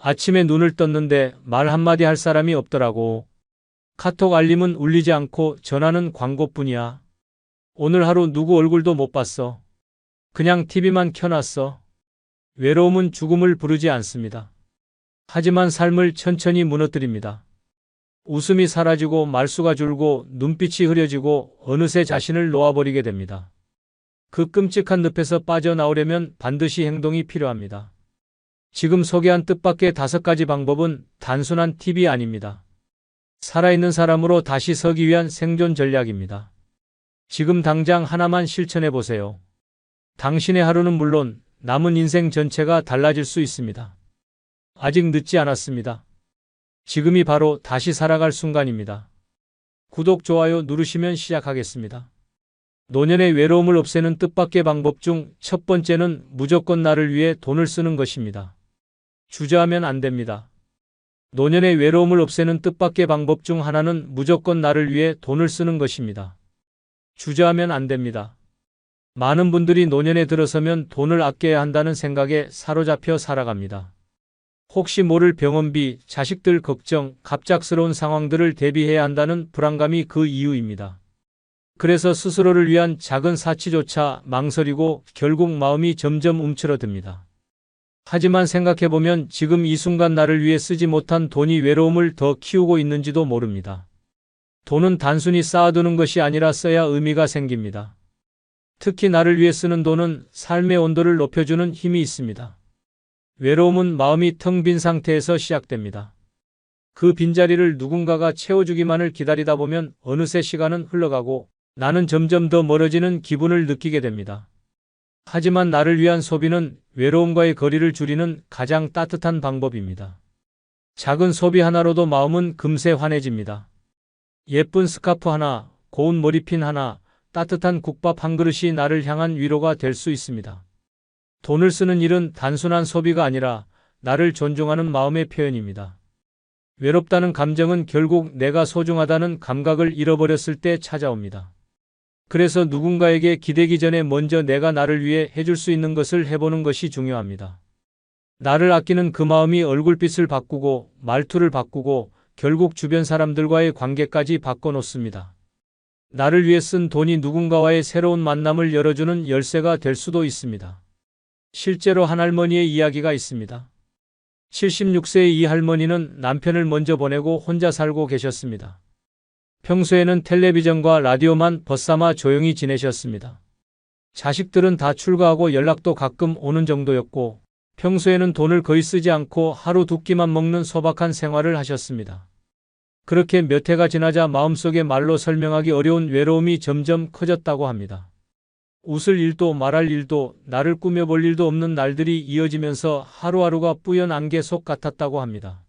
아침에 눈을 떴는데 말 한마디 할 사람이 없더라고. 카톡 알림은 울리지 않고 전화는 광고뿐이야. 오늘 하루 누구 얼굴도 못 봤어. 그냥 TV만 켜놨어. 외로움은 죽음을 부르지 않습니다. 하지만 삶을 천천히 무너뜨립니다. 웃음이 사라지고 말수가 줄고 눈빛이 흐려지고 어느새 자신을 놓아버리게 됩니다. 그 끔찍한 늪에서 빠져나오려면 반드시 행동이 필요합니다. 지금 소개한 뜻밖의 5가지 방법은 단순한 팁이 아닙니다. 살아있는 사람으로 다시 서기 위한 생존 전략입니다. 지금 당장 하나만 실천해 보세요. 당신의 하루는 물론 남은 인생 전체가 달라질 수 있습니다. 아직 늦지 않았습니다. 지금이 바로 다시 살아갈 순간입니다. 구독, 좋아요 누르시면 시작하겠습니다. 노년의 외로움을 없애는 뜻밖의 방법 중 첫 번째는 무조건 나를 위해 돈을 쓰는 것입니다. 주저하면 안 됩니다. 노년의 외로움을 없애는 뜻밖의 방법 중 하나는 무조건 나를 위해 돈을 쓰는 것입니다. 주저하면 안 됩니다. 많은 분들이 노년에 들어서면 돈을 아껴야 한다는 생각에 사로잡혀 살아갑니다. 혹시 모를 병원비, 자식들 걱정, 갑작스러운 상황들을 대비해야 한다는 불안감이 그 이유입니다. 그래서 스스로를 위한 작은 사치조차 망설이고 결국 마음이 점점 움츠러듭니다. 하지만 생각해보면 지금 이 순간 나를 위해 쓰지 못한 돈이 외로움을 더 키우고 있는지도 모릅니다. 돈은 단순히 쌓아두는 것이 아니라 써야 의미가 생깁니다. 특히 나를 위해 쓰는 돈은 삶의 온도를 높여주는 힘이 있습니다. 외로움은 마음이 텅 빈 상태에서 시작됩니다. 그 빈자리를 누군가가 채워주기만을 기다리다 보면 어느새 시간은 흘러가고 나는 점점 더 멀어지는 기분을 느끼게 됩니다. 하지만 나를 위한 소비는 외로움과의 거리를 줄이는 가장 따뜻한 방법입니다. 작은 소비 하나로도 마음은 금세 환해집니다. 예쁜 스카프 하나, 고운 머리핀 하나, 따뜻한 국밥 한 그릇이 나를 향한 위로가 될 수 있습니다. 돈을 쓰는 일은 단순한 소비가 아니라 나를 존중하는 마음의 표현입니다. 외롭다는 감정은 결국 내가 소중하다는 감각을 잃어버렸을 때 찾아옵니다. 그래서 누군가에게 기대기 전에 먼저 내가 나를 위해 해줄 수 있는 것을 해보는 것이 중요합니다. 나를 아끼는 그 마음이 얼굴빛을 바꾸고 말투를 바꾸고 결국 주변 사람들과의 관계까지 바꿔놓습니다. 나를 위해 쓴 돈이 누군가와의 새로운 만남을 열어주는 열쇠가 될 수도 있습니다. 실제로 한 할머니의 이야기가 있습니다. 76세의 이 할머니는 남편을 먼저 보내고 혼자 살고 계셨습니다. 평소에는 텔레비전과 라디오만 벗삼아 조용히 지내셨습니다. 자식들은 다 출가하고 연락도 가끔 오는 정도였고 평소에는 돈을 거의 쓰지 않고 하루 2끼만 먹는 소박한 생활을 하셨습니다. 그렇게 몇 해가 지나자 마음속에 말로 설명하기 어려운 외로움이 점점 커졌다고 합니다. 웃을 일도 말할 일도 나를 꾸며볼 일도 없는 날들이 이어지면서 하루하루가 뿌연 안개 속 같았다고 합니다.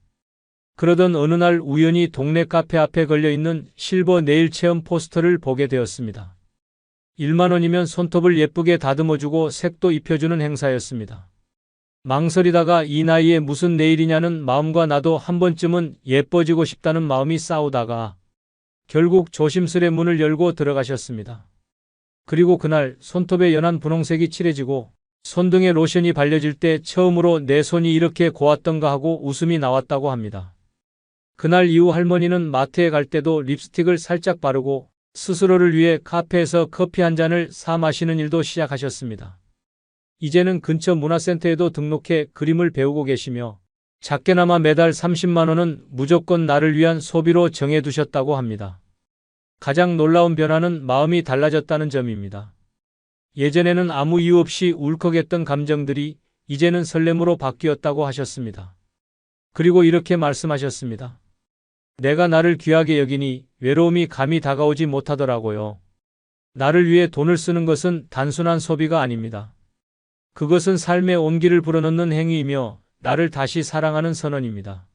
그러던 어느 날 우연히 동네 카페 앞에 걸려있는 실버 네일 체험 포스터를 보게 되었습니다. 1만 원이면 손톱을 예쁘게 다듬어주고 색도 입혀주는 행사였습니다. 망설이다가 이 나이에 무슨 네일이냐는 마음과 나도 한 번쯤은 예뻐지고 싶다는 마음이 싸우다가 결국 조심스레 문을 열고 들어가셨습니다. 그리고 그날 손톱의 연한 분홍색이 칠해지고 손등에 로션이 발려질 때 처음으로 내 손이 이렇게 고왔던가 하고 웃음이 나왔다고 합니다. 그날 이후 할머니는 마트에 갈 때도 립스틱을 살짝 바르고 스스로를 위해 카페에서 커피 한 잔을 사 마시는 일도 시작하셨습니다. 이제는 근처 문화센터에도 등록해 그림을 배우고 계시며 작게나마 매달 30만 원은 무조건 나를 위한 소비로 정해두셨다고 합니다. 가장 놀라운 변화는 마음이 달라졌다는 점입니다. 예전에는 아무 이유 없이 울컥했던 감정들이 이제는 설렘으로 바뀌었다고 하셨습니다. 그리고 이렇게 말씀하셨습니다. 내가 나를 귀하게 여기니 외로움이 감히 다가오지 못하더라고요. 나를 위해 돈을 쓰는 것은 단순한 소비가 아닙니다. 그것은 삶의 온기를 불어넣는 행위이며 나를 다시 사랑하는 선언입니다.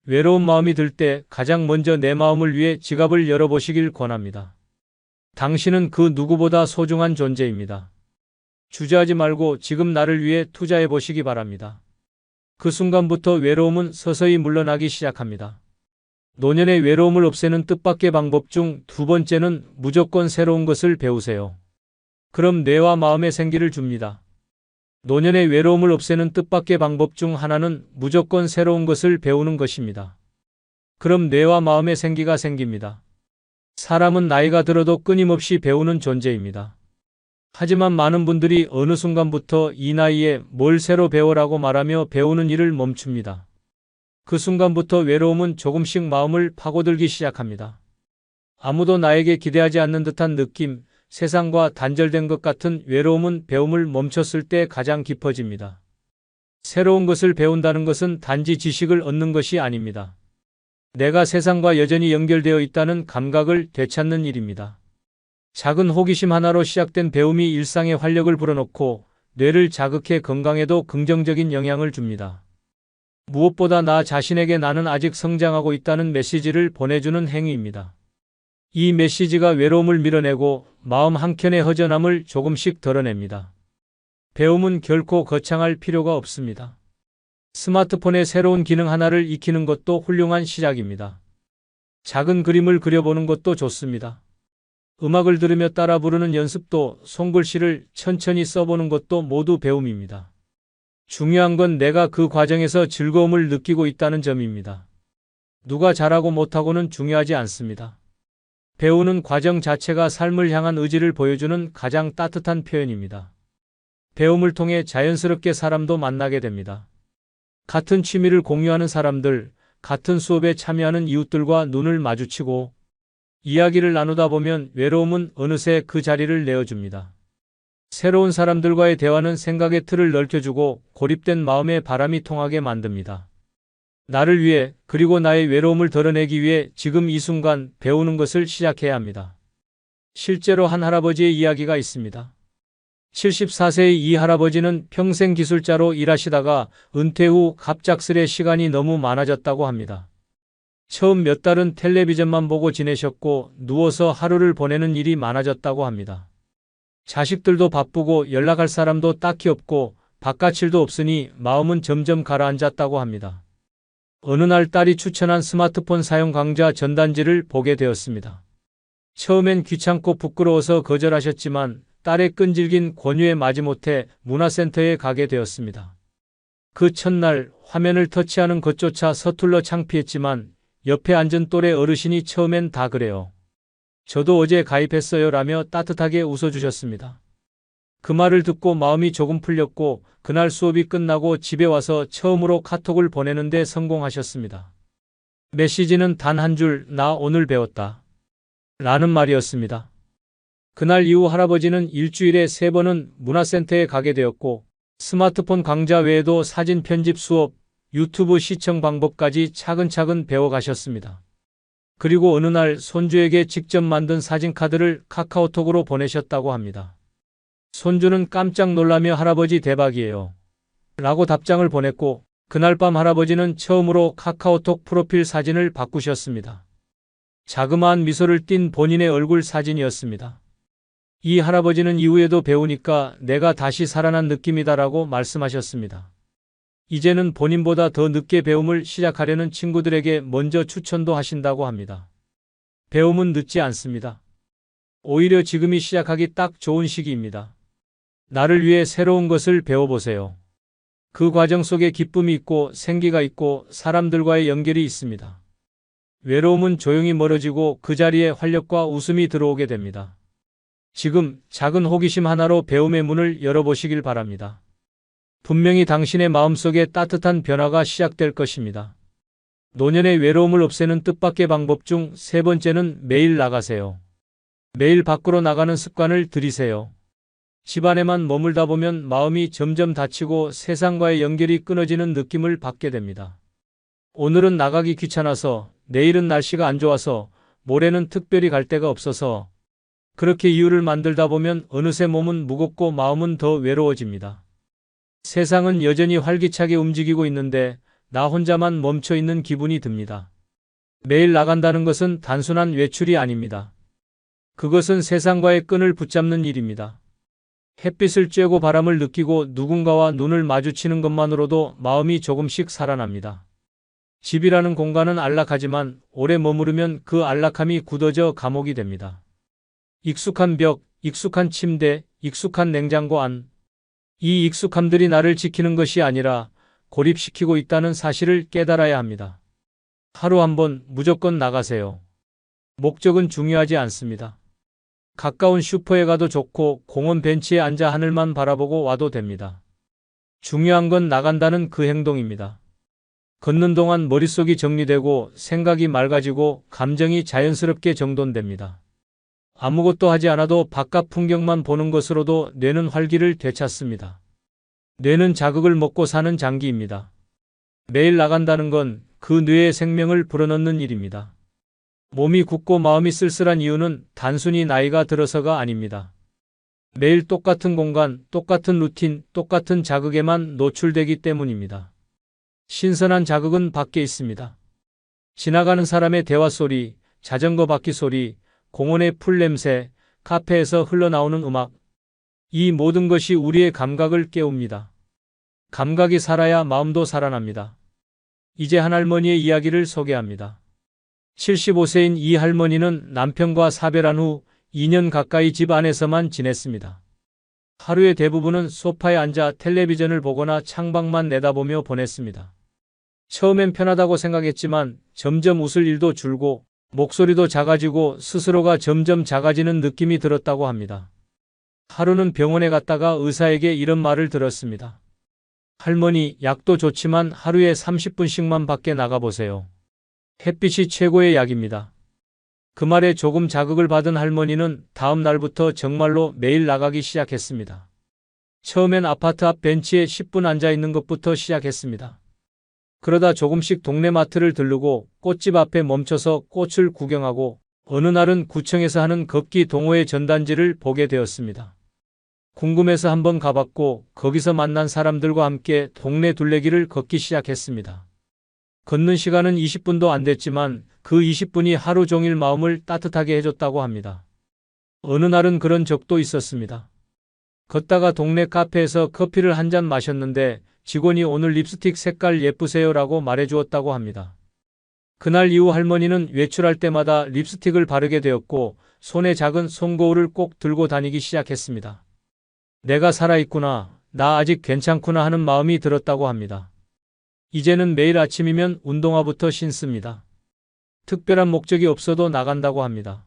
외로운 마음이 들 때 가장 먼저 내 마음을 위해 지갑을 열어보시길 권합니다. 당신은 그 누구보다 소중한 존재입니다. 주저하지 말고 지금 나를 위해 투자해 보시기 바랍니다. 그 순간부터 외로움은 서서히 물러나기 시작합니다. 노년의 외로움을 없애는 뜻밖의 방법 중 2번째는 무조건 새로운 것을 배우세요. 그럼 뇌와 마음에 생기를 줍니다. 노년의 외로움을 없애는 뜻밖의 방법 중 하나는 무조건 새로운 것을 배우는 것입니다. 그럼 뇌와 마음의 생기가 생깁니다. 사람은 나이가 들어도 끊임없이 배우는 존재입니다. 하지만 많은 분들이 어느 순간부터 이 나이에 뭘 새로 배워라고 말하며 배우는 일을 멈춥니다. 그 순간부터 외로움은 조금씩 마음을 파고들기 시작합니다. 아무도 나에게 기대하지 않는 듯한 느낌, 세상과 단절된 것 같은 외로움은 배움을 멈췄을 때 가장 깊어집니다. 새로운 것을 배운다는 것은 단지 지식을 얻는 것이 아닙니다. 내가 세상과 여전히 연결되어 있다는 감각을 되찾는 일입니다. 작은 호기심 하나로 시작된 배움이 일상에 활력을 불어넣고 뇌를 자극해 건강에도 긍정적인 영향을 줍니다. 무엇보다 나 자신에게 나는 아직 성장하고 있다는 메시지를 보내주는 행위입니다. 이 메시지가 외로움을 밀어내고 마음 한켠의 허전함을 조금씩 덜어냅니다. 배움은 결코 거창할 필요가 없습니다. 스마트폰의 새로운 기능 하나를 익히는 것도 훌륭한 시작입니다. 작은 그림을 그려보는 것도 좋습니다. 음악을 들으며 따라 부르는 연습도, 손글씨를 천천히 써보는 것도 모두 배움입니다. 중요한 건 내가 그 과정에서 즐거움을 느끼고 있다는 점입니다. 누가 잘하고 못하고는 중요하지 않습니다. 배우는 과정 자체가 삶을 향한 의지를 보여주는 가장 따뜻한 표현입니다. 배움을 통해 자연스럽게 사람도 만나게 됩니다. 같은 취미를 공유하는 사람들, 같은 수업에 참여하는 이웃들과 눈을 마주치고 이야기를 나누다 보면 외로움은 어느새 그 자리를 내어줍니다. 새로운 사람들과의 대화는 생각의 틀을 넓혀주고 고립된 마음에 바람이 통하게 만듭니다. 나를 위해, 그리고 나의 외로움을 덜어내기 위해 지금 이 순간 배우는 것을 시작해야 합니다. 실제로 한 할아버지의 이야기가 있습니다. 74세의 이 할아버지는 평생 기술자로 일하시다가 은퇴 후 갑작스레 시간이 너무 많아졌다고 합니다. 처음 몇 달은 텔레비전만 보고 지내셨고 누워서 하루를 보내는 일이 많아졌다고 합니다. 자식들도 바쁘고 연락할 사람도 딱히 없고 바깥일도 없으니 마음은 점점 가라앉았다고 합니다. 어느 날 딸이 추천한 스마트폰 사용 강좌 전단지를 보게 되었습니다. 처음엔 귀찮고 부끄러워서 거절하셨지만 딸의 끈질긴 권유에 마지못해 문화센터에 가게 되었습니다. 그 첫날 화면을 터치하는 것조차 서툴러 창피했지만 옆에 앉은 또래 어르신이 처음엔 다 그래요. 저도 어제 가입했어요 라며 따뜻하게 웃어주셨습니다. 그 말을 듣고 마음이 조금 풀렸고 그날 수업이 끝나고 집에 와서 처음으로 카톡을 보내는데 성공하셨습니다. 메시지는 단 한 줄, 나 오늘 배웠다 라는 말이었습니다. 그날 이후 할아버지는 일주일에 3번은 문화센터에 가게 되었고 스마트폰 강좌 외에도 사진 편집 수업, 유튜브 시청 방법까지 차근차근 배워가셨습니다. 그리고 어느 날 손주에게 직접 만든 사진카드를 카카오톡으로 보내셨다고 합니다. 손주는 깜짝 놀라며 할아버지 대박이에요 라고 답장을 보냈고 그날 밤 할아버지는 처음으로 카카오톡 프로필 사진을 바꾸셨습니다. 자그마한 미소를 띤 본인의 얼굴 사진이었습니다. 이 할아버지는 이후에도 배우니까 내가 다시 살아난 느낌이다라고 말씀하셨습니다. 이제는 본인보다 더 늦게 배움을 시작하려는 친구들에게 먼저 추천도 하신다고 합니다. 배움은 늦지 않습니다. 오히려 지금이 시작하기 딱 좋은 시기입니다. 나를 위해 새로운 것을 배워보세요. 그 과정 속에 기쁨이 있고 생기가 있고 사람들과의 연결이 있습니다. 외로움은 조용히 멀어지고 그 자리에 활력과 웃음이 들어오게 됩니다. 지금 작은 호기심 하나로 배움의 문을 열어보시길 바랍니다. 분명히 당신의 마음속에 따뜻한 변화가 시작될 것입니다. 노년의 외로움을 없애는 뜻밖의 방법 중 3번째는 매일 나가세요. 매일 밖으로 나가는 습관을 들이세요. 집안에만 머물다 보면 마음이 점점 닫히고 세상과의 연결이 끊어지는 느낌을 받게 됩니다. 오늘은 나가기 귀찮아서, 내일은 날씨가 안 좋아서, 모레는 특별히 갈 데가 없어서 그렇게 이유를 만들다 보면 어느새 몸은 무겁고 마음은 더 외로워집니다. 세상은 여전히 활기차게 움직이고 있는데 나 혼자만 멈춰 있는 기분이 듭니다. 매일 나간다는 것은 단순한 외출이 아닙니다. 그것은 세상과의 끈을 붙잡는 일입니다. 햇빛을 쬐고 바람을 느끼고 누군가와 눈을 마주치는 것만으로도 마음이 조금씩 살아납니다. 집이라는 공간은 안락하지만 오래 머무르면 그 안락함이 굳어져 감옥이 됩니다. 익숙한 벽, 익숙한 침대, 익숙한 냉장고 안. 이 익숙함들이 나를 지키는 것이 아니라 고립시키고 있다는 사실을 깨달아야 합니다. 하루 한 번 무조건 나가세요. 목적은 중요하지 않습니다. 가까운 슈퍼에 가도 좋고 공원 벤치에 앉아 하늘만 바라보고 와도 됩니다. 중요한 건 나간다는 그 행동입니다. 걷는 동안 머릿속이 정리되고 생각이 맑아지고 감정이 자연스럽게 정돈됩니다. 아무것도 하지 않아도 바깥 풍경만 보는 것으로도 뇌는 활기를 되찾습니다. 뇌는 자극을 먹고 사는 장기입니다. 매일 나간다는 건 그 뇌의 생명을 불어넣는 일입니다. 몸이 굳고 마음이 쓸쓸한 이유는 단순히 나이가 들어서가 아닙니다. 매일 똑같은 공간, 똑같은 루틴, 똑같은 자극에만 노출되기 때문입니다. 신선한 자극은 밖에 있습니다. 지나가는 사람의 대화 소리, 자전거 바퀴 소리, 공원의 풀 냄새, 카페에서 흘러나오는 음악. 이 모든 것이 우리의 감각을 깨웁니다. 감각이 살아야 마음도 살아납니다. 이제 한 할머니의 이야기를 소개합니다. 75세인 이 할머니는 남편과 사별한 후 2년 가까이 집 안에서만 지냈습니다. 하루의 대부분은 소파에 앉아 텔레비전을 보거나 창밖만 내다보며 보냈습니다. 처음엔 편하다고 생각했지만 점점 웃을 일도 줄고 목소리도 작아지고 스스로가 점점 작아지는 느낌이 들었다고 합니다. 하루는 병원에 갔다가 의사에게 이런 말을 들었습니다. 할머니, 약도 좋지만 하루에 30분씩만 밖에 나가보세요. 햇빛이 최고의 약입니다. 그 말에 조금 자극을 받은 할머니는 다음 날부터 정말로 매일 나가기 시작했습니다. 처음엔 아파트 앞 벤치에 10분 앉아 있는 것부터 시작했습니다. 그러다 조금씩 동네 마트를 들르고 꽃집 앞에 멈춰서 꽃을 구경하고 어느 날은 구청에서 하는 걷기 동호회 전단지를 보게 되었습니다. 궁금해서 한번 가봤고 거기서 만난 사람들과 함께 동네 둘레길을 걷기 시작했습니다. 걷는 시간은 20분도 안 됐지만 그 20분이 하루 종일 마음을 따뜻하게 해줬다고 합니다. 어느 날은 그런 적도 있었습니다. 걷다가 동네 카페에서 커피를 한 잔 마셨는데 직원이 오늘 립스틱 색깔 예쁘세요라고 말해주었다고 합니다. 그날 이후 할머니는 외출할 때마다 립스틱을 바르게 되었고 손에 작은 손거울을 꼭 들고 다니기 시작했습니다. 내가 살아있구나, 나 아직 괜찮구나 하는 마음이 들었다고 합니다. 이제는 매일 아침이면 운동화부터 신습니다. 특별한 목적이 없어도 나간다고 합니다.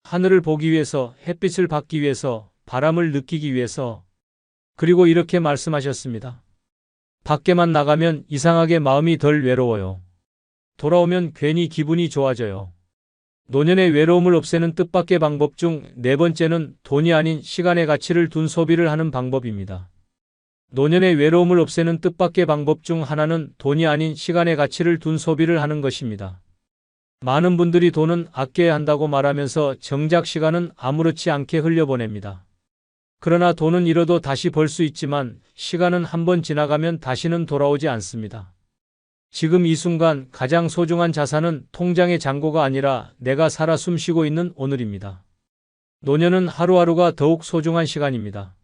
하늘을 보기 위해서, 햇빛을 받기 위해서, 바람을 느끼기 위해서. 그리고 이렇게 말씀하셨습니다. 밖에만 나가면 이상하게 마음이 덜 외로워요. 돌아오면 괜히 기분이 좋아져요. 노년의 외로움을 없애는 뜻밖의 방법 중 네 번째는 돈이 아닌 시간의 가치를 둔 소비를 하는 방법입니다. 노년의 외로움을 없애는 뜻밖의 방법 중 하나는 돈이 아닌 시간의 가치를 둔 소비를 하는 것입니다. 많은 분들이 돈은 아껴야 한다고 말하면서 정작 시간은 아무렇지 않게 흘려보냅니다. 그러나 돈은 잃어도 다시 벌 수 있지만 시간은 한번 지나가면 다시는 돌아오지 않습니다. 지금 이 순간 가장 소중한 자산은 통장의 잔고가 아니라 내가 살아 숨쉬고 있는 오늘입니다. 노년은 하루하루가 더욱 소중한 시간입니다.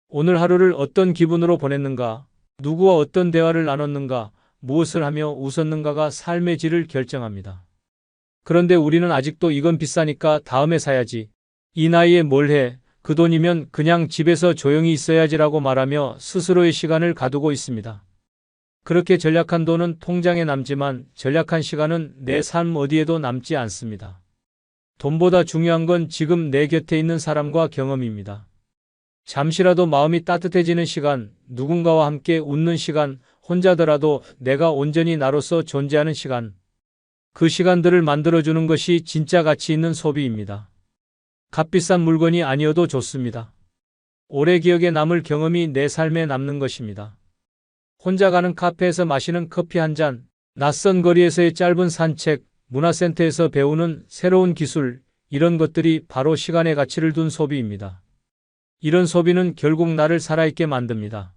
오늘 하루를 어떤 기분으로 보냈는가, 누구와 어떤 대화를 나눴는가, 무엇을 하며 웃었는가가 삶의 질을 결정합니다. 그런데 우리는 아직도 이건 비싸니까 다음에 사야지, 이 나이에 뭘 해, 그 돈이면 그냥 집에서 조용히 있어야지라고 말하며 스스로의 시간을 가두고 있습니다. 그렇게 전략한 돈은 통장에 남지만 전략한 시간은 내 삶 어디에도 남지 않습니다. 돈보다 중요한 건 지금 내 곁에 있는 사람과 경험입니다. 잠시라도 마음이 따뜻해지는 시간, 누군가와 함께 웃는 시간, 혼자더라도 내가 온전히 나로서 존재하는 시간. 그 시간들을 만들어주는 것이 진짜 가치 있는 소비입니다. 값비싼 물건이 아니어도 좋습니다. 오래 기억에 남을 경험이 내 삶에 남는 것입니다. 혼자 가는 카페에서 마시는 커피 한 잔, 낯선 거리에서의 짧은 산책, 문화센터에서 배우는 새로운 기술, 이런 것들이 바로 시간의 가치를 둔 소비입니다. 이런 소비는 결국 나를 살아있게 만듭니다.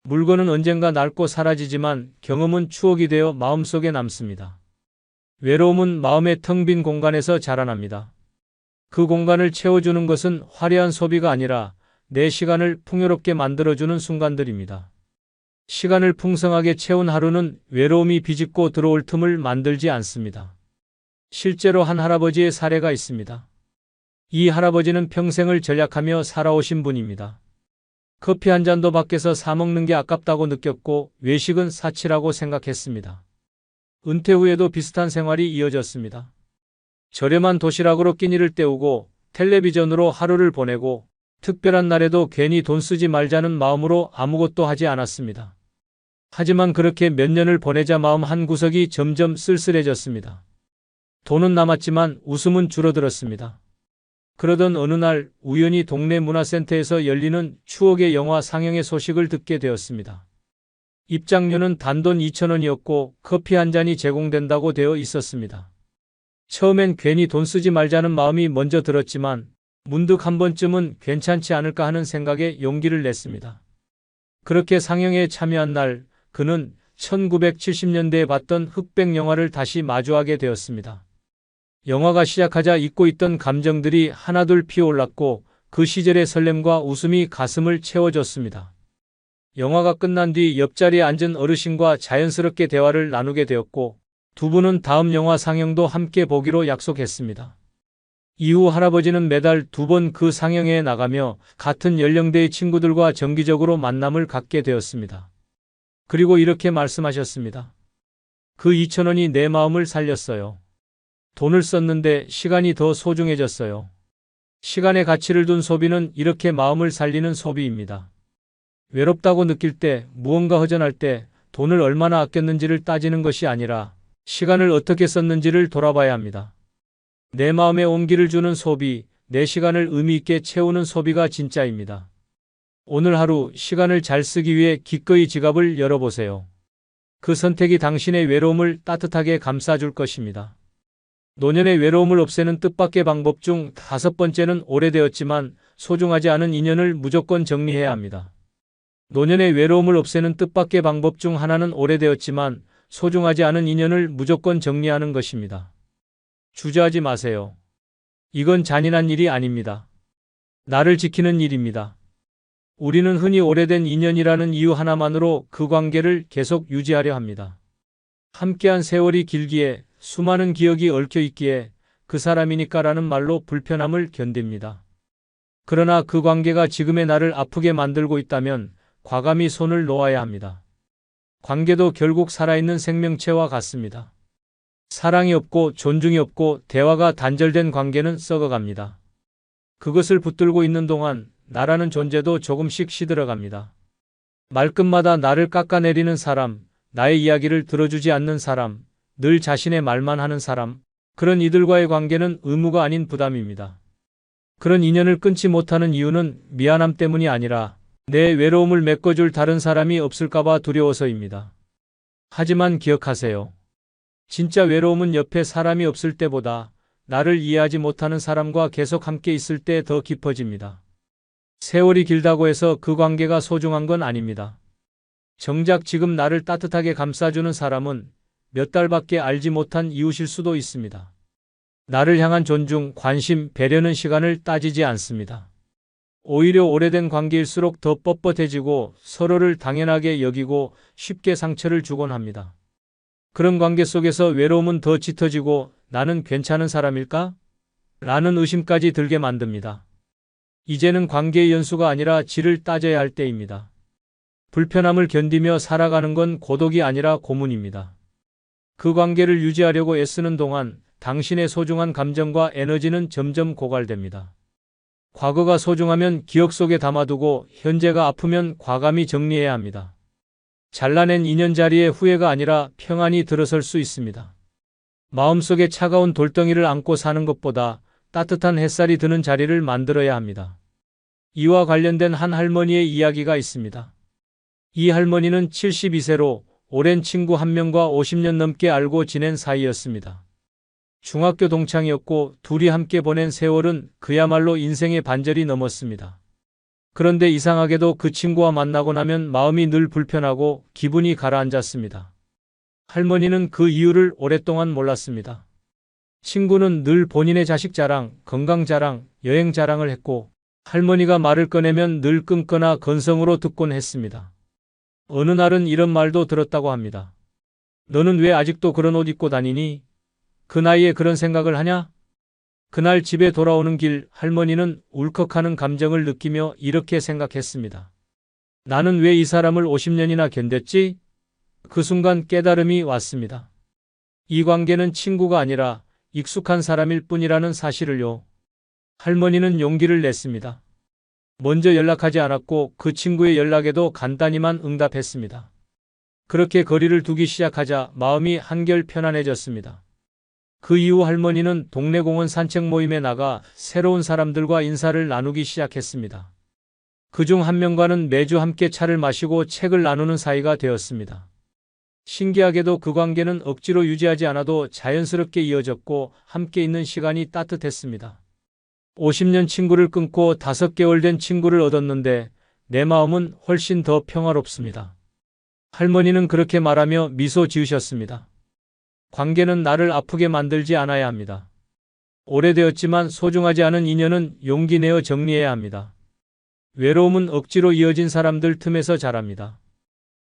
물건은 언젠가 낡고 사라지지만 경험은 추억이 되어 마음속에 남습니다. 외로움은 마음의 텅 빈 공간에서 자라납니다. 그 공간을 채워주는 것은 화려한 소비가 아니라 내 시간을 풍요롭게 만들어주는 순간들입니다. 시간을 풍성하게 채운 하루는 외로움이 비집고 들어올 틈을 만들지 않습니다. 실제로 한 할아버지의 사례가 있습니다. 이 할아버지는 평생을 전략하며 살아오신 분입니다. 커피 한 잔도 밖에서 사 먹는 게 아깝다고 느꼈고 외식은 사치라고 생각했습니다. 은퇴 후에도 비슷한 생활이 이어졌습니다. 저렴한 도시락으로 끼니를 때우고 텔레비전으로 하루를 보내고 특별한 날에도 괜히 돈 쓰지 말자는 마음으로 아무것도 하지 않았습니다. 하지만 그렇게 몇 년을 보내자 마음 한구석이 점점 쓸쓸해졌습니다. 돈은 남았지만 웃음은 줄어들었습니다. 그러던 어느 날 우연히 동네 문화센터에서 열리는 추억의 영화 상영의 소식을 듣게 되었습니다. 입장료는 단돈 2,000원이었고 커피 한 잔이 제공된다고 되어 있었습니다. 처음엔 괜히 돈 쓰지 말자는 마음이 먼저 들었지만 문득 한 번쯤은 괜찮지 않을까 하는 생각에 용기를 냈습니다. 그렇게 상영에 참여한 날 그는 1970년대에 봤던 흑백 영화를 다시 마주하게 되었습니다. 영화가 시작하자 잊고 있던 감정들이 하나둘 피어올랐고 그 시절의 설렘과 웃음이 가슴을 채워줬습니다. 영화가 끝난 뒤 옆자리에 앉은 어르신과 자연스럽게 대화를 나누게 되었고 두 분은 다음 영화 상영도 함께 보기로 약속했습니다. 이후 할아버지는 매달 2번 그 상영회에 나가며 같은 연령대의 친구들과 정기적으로 만남을 갖게 되었습니다. 그리고 이렇게 말씀하셨습니다. 그 2,000원이 내 마음을 살렸어요. 돈을 썼는데 시간이 더 소중해졌어요. 시간의 가치를 둔 소비는 이렇게 마음을 살리는 소비입니다. 외롭다고 느낄 때, 무언가 허전할 때 돈을 얼마나 아꼈는지를 따지는 것이 아니라 시간을 어떻게 썼는지를 돌아봐야 합니다. 내 마음에 온기를 주는 소비, 내 시간을 의미 있게 채우는 소비가 진짜입니다. 오늘 하루 시간을 잘 쓰기 위해 기꺼이 지갑을 열어보세요. 그 선택이 당신의 외로움을 따뜻하게 감싸줄 것입니다. 노년의 외로움을 없애는 뜻밖의 방법 중 5번째는 오래되었지만 소중하지 않은 인연을 무조건 정리해야 합니다. 노년의 외로움을 없애는 뜻밖의 방법 중 하나는 오래되었지만 소중하지 않은 인연을 무조건 정리하는 것입니다. 주저하지 마세요. 이건 잔인한 일이 아닙니다. 나를 지키는 일입니다. 우리는 흔히 오래된 인연이라는 이유 하나만으로 그 관계를 계속 유지하려 합니다. 함께한 세월이 길기에 수많은 기억이 얽혀 있기에 그 사람이니까라는 말로 불편함을 견딥니다. 그러나 그 관계가 지금의 나를 아프게 만들고 있다면 과감히 손을 놓아야 합니다. 관계도 결국 살아있는 생명체와 같습니다. 사랑이 없고 존중이 없고 대화가 단절된 관계는 썩어갑니다. 그것을 붙들고 있는 동안 나라는 존재도 조금씩 시들어갑니다. 말끝마다 나를 깎아내리는 사람, 나의 이야기를 들어주지 않는 사람, 늘 자신의 말만 하는 사람, 그런 이들과의 관계는 의무가 아닌 부담입니다. 그런 인연을 끊지 못하는 이유는 미안함 때문이 아니라 내 외로움을 메꿔줄 다른 사람이 없을까봐 두려워서입니다. 하지만 기억하세요. 진짜 외로움은 옆에 사람이 없을 때보다 나를 이해하지 못하는 사람과 계속 함께 있을 때 더 깊어집니다. 세월이 길다고 해서 그 관계가 소중한 건 아닙니다. 정작 지금 나를 따뜻하게 감싸주는 사람은 몇 달밖에 알지 못한 이웃일 수도 있습니다. 나를 향한 존중, 관심, 배려는 시간을 따지지 않습니다. 오히려 오래된 관계일수록 더 뻣뻣해지고 서로를 당연하게 여기고 쉽게 상처를 주곤 합니다. 그런 관계 속에서 외로움은 더 짙어지고 나는 괜찮은 사람일까? 라는 의심까지 들게 만듭니다. 이제는 관계의 연수가 아니라 질을 따져야 할 때입니다. 불편함을 견디며 살아가는 건 고독이 아니라 고문입니다. 그 관계를 유지하려고 애쓰는 동안 당신의 소중한 감정과 에너지는 점점 고갈됩니다. 과거가 소중하면 기억 속에 담아두고 현재가 아프면 과감히 정리해야 합니다. 잘라낸 인연 자리에 후회가 아니라 평안이 들어설 수 있습니다. 마음속에 차가운 돌덩이를 안고 사는 것보다 따뜻한 햇살이 드는 자리를 만들어야 합니다. 이와 관련된 한 할머니의 이야기가 있습니다. 이 할머니는 72세로 오랜 친구 한 명과 50년 넘게 알고 지낸 사이였습니다. 중학교 동창이었고 둘이 함께 보낸 세월은 그야말로 인생의 반절이 넘었습니다. 그런데 이상하게도 그 친구와 만나고 나면 마음이 늘 불편하고 기분이 가라앉았습니다. 할머니는 그 이유를 오랫동안 몰랐습니다. 친구는 늘 본인의 자식 자랑, 건강 자랑, 여행 자랑을 했고 할머니가 말을 꺼내면 늘 끊거나 건성으로 듣곤 했습니다. 어느 날은 이런 말도 들었다고 합니다. 너는 왜 아직도 그런 옷 입고 다니니? 그 나이에 그런 생각을 하냐? 그날 집에 돌아오는 길 할머니는 울컥하는 감정을 느끼며 이렇게 생각했습니다. 나는 왜 이 사람을 50년이나 견뎠지? 그 순간 깨달음이 왔습니다. 이 관계는 친구가 아니라 익숙한 사람일 뿐이라는 사실을요. 할머니는 용기를 냈습니다. 먼저 연락하지 않았고 그 친구의 연락에도 간단히만 응답했습니다. 그렇게 거리를 두기 시작하자 마음이 한결 편안해졌습니다. 그 이후 할머니는 동네 공원 산책 모임에 나가 새로운 사람들과 인사를 나누기 시작했습니다. 그중 한 명과는 매주 함께 차를 마시고 책을 나누는 사이가 되었습니다. 신기하게도 그 관계는 억지로 유지하지 않아도 자연스럽게 이어졌고 함께 있는 시간이 따뜻했습니다. 50년 친구를 끊고 5개월 된 친구를 얻었는데 내 마음은 훨씬 더 평화롭습니다. 할머니는 그렇게 말하며 미소 지으셨습니다. 관계는 나를 아프게 만들지 않아야 합니다. 오래되었지만 소중하지 않은 인연은 용기 내어 정리해야 합니다. 외로움은 억지로 이어진 사람들 틈에서 자랍니다.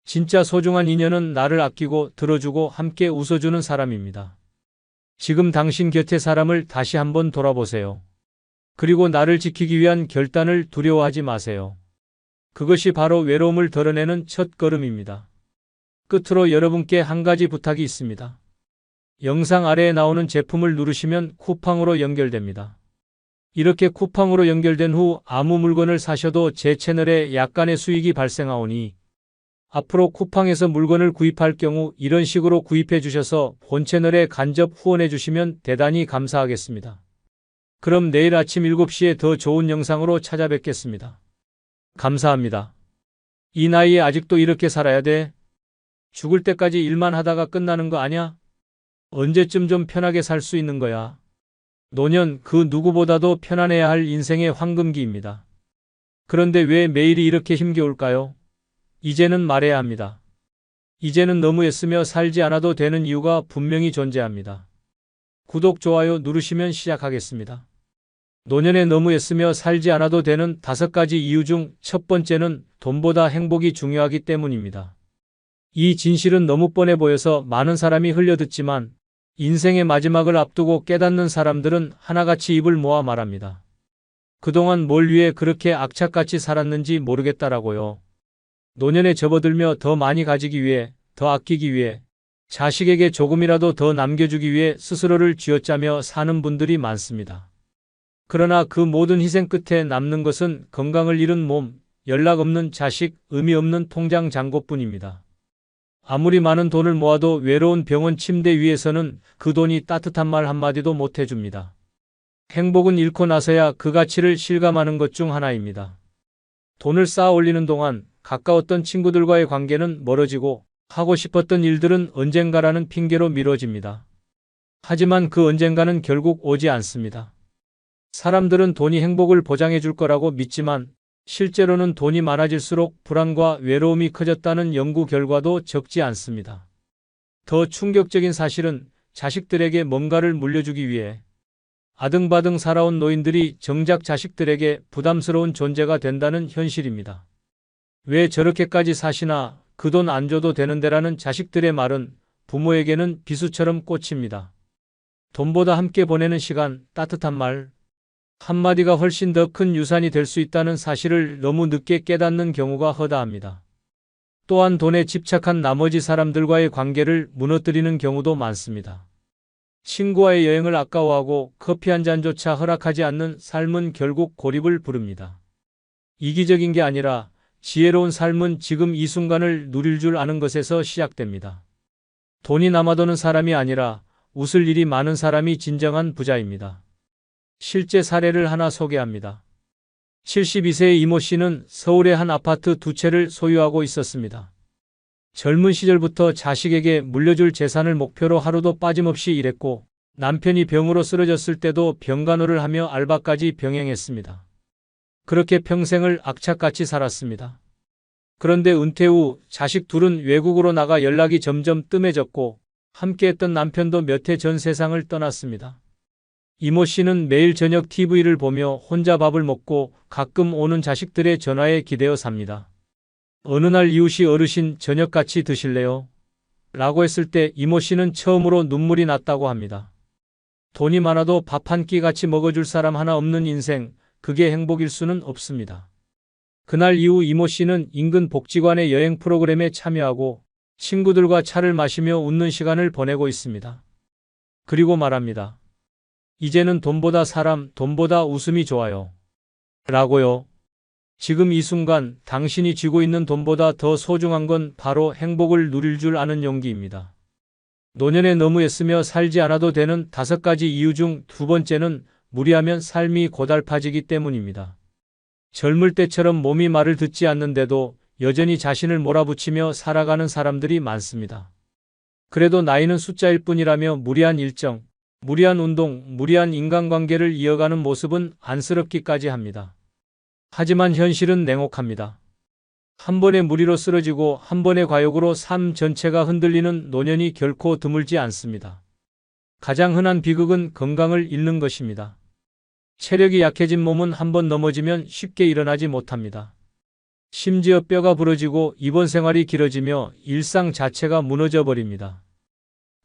진짜 소중한 인연은 나를 아끼고 들어주고 함께 웃어주는 사람입니다. 지금 당신 곁의 사람을 다시 한번 돌아보세요. 그리고 나를 지키기 위한 결단을 두려워하지 마세요. 그것이 바로 외로움을 덜어내는 첫 걸음입니다. 끝으로 여러분께 한 가지 부탁이 있습니다. 영상 아래에 나오는 제품을 누르시면 쿠팡으로 연결됩니다. 이렇게 쿠팡으로 연결된 후 아무 물건을 사셔도 제 채널에 약간의 수익이 발생하오니 앞으로 쿠팡에서 물건을 구입할 경우 이런 식으로 구입해 주셔서 본 채널에 간접 후원해 주시면 대단히 감사하겠습니다. 그럼 내일 아침 7시에 더 좋은 영상으로 찾아뵙겠습니다. 감사합니다. 이 나이에 아직도 이렇게 살아야 돼? 죽을 때까지 일만 하다가 끝나는 거 아냐? 언제쯤 좀 편하게 살 수 있는 거야? 노년 그 누구보다도 편안해야 할 인생의 황금기입니다. 그런데 왜 매일이 이렇게 힘겨울까요? 이제는 말해야 합니다. 이제는 너무 애쓰며 살지 않아도 되는 이유가 분명히 존재합니다. 구독, 좋아요 누르시면 시작하겠습니다. 노년에 너무 애쓰며 살지 않아도 되는 5가지 이유 중 첫 번째는 돈보다 행복이 중요하기 때문입니다. 이 진실은 너무 뻔해 보여서 많은 사람이 흘려듣지만 인생의 마지막을 앞두고 깨닫는 사람들은 하나같이 입을 모아 말합니다. 그동안 뭘 위해 그렇게 악착같이 살았는지 모르겠다라고요. 노년에 접어들며 더 많이 가지기 위해, 더 아끼기 위해, 자식에게 조금이라도 더 남겨주기 위해 스스로를 쥐어짜며 사는 분들이 많습니다. 그러나 그 모든 희생 끝에 남는 것은 건강을 잃은 몸, 연락 없는 자식, 의미 없는 통장 잔고뿐입니다. 아무리 많은 돈을 모아도 외로운 병원 침대 위에서는 그 돈이 따뜻한 말 한마디도 못 해줍니다. 행복은 잃고 나서야 그 가치를 실감하는 것 중 하나입니다. 돈을 쌓아 올리는 동안 가까웠던 친구들과의 관계는 멀어지고 하고 싶었던 일들은 언젠가라는 핑계로 미뤄집니다. 하지만 그 언젠가는 결국 오지 않습니다. 사람들은 돈이 행복을 보장해 줄 거라고 믿지만 실제로는 돈이 많아질수록 불안과 외로움이 커졌다는 연구 결과도 적지 않습니다. 더 충격적인 사실은 자식들에게 뭔가를 물려주기 위해 아등바등 살아온 노인들이 정작 자식들에게 부담스러운 존재가 된다는 현실입니다. 왜 저렇게까지 사시나, 그 돈 안 줘도 되는데라는 자식들의 말은 부모에게는 비수처럼 꽂힙니다. 돈보다 함께 보내는 시간, 따뜻한 말 한마디가 훨씬 더 큰 유산이 될 수 있다는 사실을 너무 늦게 깨닫는 경우가 허다합니다. 또한 돈에 집착한 나머지 사람들과의 관계를 무너뜨리는 경우도 많습니다. 친구와의 여행을 아까워하고 커피 한 잔조차 허락하지 않는 삶은 결국 고립을 부릅니다. 이기적인 게 아니라 지혜로운 삶은 지금 이 순간을 누릴 줄 아는 것에서 시작됩니다. 돈이 남아도는 사람이 아니라 웃을 일이 많은 사람이 진정한 부자입니다. 실제 사례를 하나 소개합니다. 72세의 이모 씨는 서울의 한 아파트 2채를 소유하고 있었습니다. 젊은 시절부터 자식에게 물려줄 재산을 목표로 하루도 빠짐없이 일했고 남편이 병으로 쓰러졌을 때도 병간호를 하며 알바까지 병행했습니다. 그렇게 평생을 악착같이 살았습니다. 그런데 은퇴 후 자식 둘은 외국으로 나가 연락이 점점 뜸해졌고 함께했던 남편도 몇 해 전 세상을 떠났습니다. 이모 씨는 매일 저녁 TV를 보며 혼자 밥을 먹고 가끔 오는 자식들의 전화에 기대어 삽니다. 어느 날 이웃이 어르신 저녁 같이 드실래요? 라고 했을 때 이모 씨는 처음으로 눈물이 났다고 합니다. 돈이 많아도 밥 한 끼 같이 먹어줄 사람 하나 없는 인생, 그게 행복일 수는 없습니다. 그날 이후 이모 씨는 인근 복지관의 여행 프로그램에 참여하고 친구들과 차를 마시며 웃는 시간을 보내고 있습니다. 그리고 말합니다. 이제는 돈보다 사람, 돈보다 웃음이 좋아요. 라고요. 지금 이 순간 당신이 쥐고 있는 돈보다 더 소중한 건 바로 행복을 누릴 줄 아는 용기입니다. 노년에 너무 애쓰며 살지 않아도 되는 5가지 이유 중 두 번째는 무리하면 삶이 고달파지기 때문입니다. 젊을 때처럼 몸이 말을 듣지 않는데도 여전히 자신을 몰아붙이며 살아가는 사람들이 많습니다. 그래도 나이는 숫자일 뿐이라며 무리한 일정, 무리한 운동, 무리한 인간관계를 이어가는 모습은 안쓰럽기까지 합니다. 하지만 현실은 냉혹합니다. 한 번의 무리로 쓰러지고 한 번의 과욕으로 삶 전체가 흔들리는 노년이 결코 드물지 않습니다. 가장 흔한 비극은 건강을 잃는 것입니다. 체력이 약해진 몸은 한 번 넘어지면 쉽게 일어나지 못합니다. 심지어 뼈가 부러지고 입원 생활이 길어지며 일상 자체가 무너져 버립니다.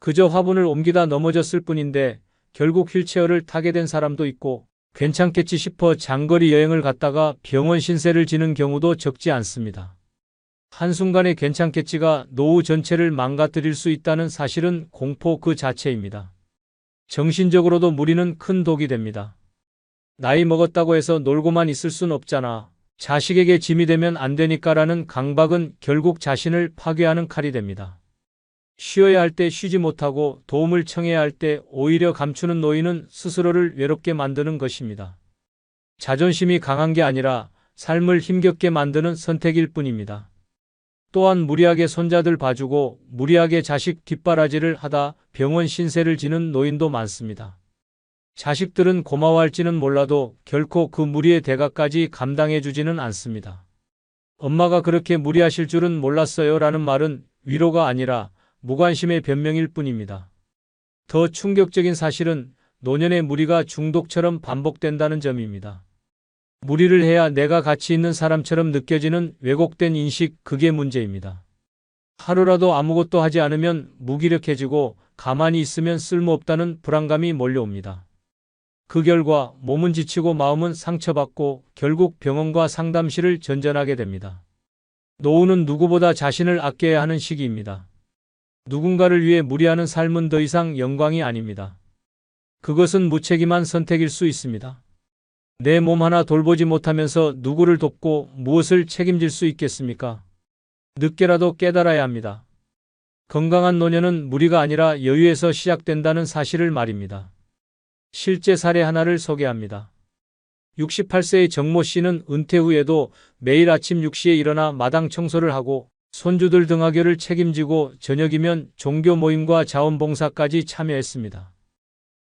그저 화분을 옮기다 넘어졌을 뿐인데 결국 휠체어를 타게 된 사람도 있고 괜찮겠지 싶어 장거리 여행을 갔다가 병원 신세를 지는 경우도 적지 않습니다. 한순간의 괜찮겠지가 노후 전체를 망가뜨릴 수 있다는 사실은 공포 그 자체입니다. 정신적으로도 무리는 큰 독이 됩니다. 나이 먹었다고 해서 놀고만 있을 순 없잖아. 자식에게 짐이 되면 안 되니까라는 강박은 결국 자신을 파괴하는 칼이 됩니다. 쉬어야 할 때 쉬지 못하고 도움을 청해야 할 때 오히려 감추는 노인은 스스로를 외롭게 만드는 것입니다. 자존심이 강한 게 아니라 삶을 힘겹게 만드는 선택일 뿐입니다. 또한 무리하게 손자들 봐주고 무리하게 자식 뒷바라지를 하다 병원 신세를 지는 노인도 많습니다. 자식들은 고마워할지는 몰라도 결코 그 무리의 대가까지 감당해주지는 않습니다. 엄마가 그렇게 무리하실 줄은 몰랐어요 라는 말은 위로가 아니라 무관심의 변명일 뿐입니다. 더 충격적인 사실은 노년의 무리가 중독처럼 반복된다는 점입니다. 무리를 해야 내가 가치 있는 사람처럼 느껴지는 왜곡된 인식, 그게 문제입니다. 하루라도 아무것도 하지 않으면 무기력해지고 가만히 있으면 쓸모없다는 불안감이 몰려옵니다. 그 결과 몸은 지치고 마음은 상처받고 결국 병원과 상담실을 전전하게 됩니다. 노후는 누구보다 자신을 아껴야 하는 시기입니다. 누군가를 위해 무리하는 삶은 더 이상 영광이 아닙니다. 그것은 무책임한 선택일 수 있습니다. 내 몸 하나 돌보지 못하면서 누구를 돕고 무엇을 책임질 수 있겠습니까? 늦게라도 깨달아야 합니다. 건강한 노년은 무리가 아니라 여유에서 시작된다는 사실을 말입니다. 실제 사례 하나를 소개합니다. 68세의 정모 씨는 은퇴 후에도 매일 아침 6시에 일어나 마당 청소를 하고 손주들 등하교를 책임지고 저녁이면 종교 모임과 자원봉사까지 참여했습니다.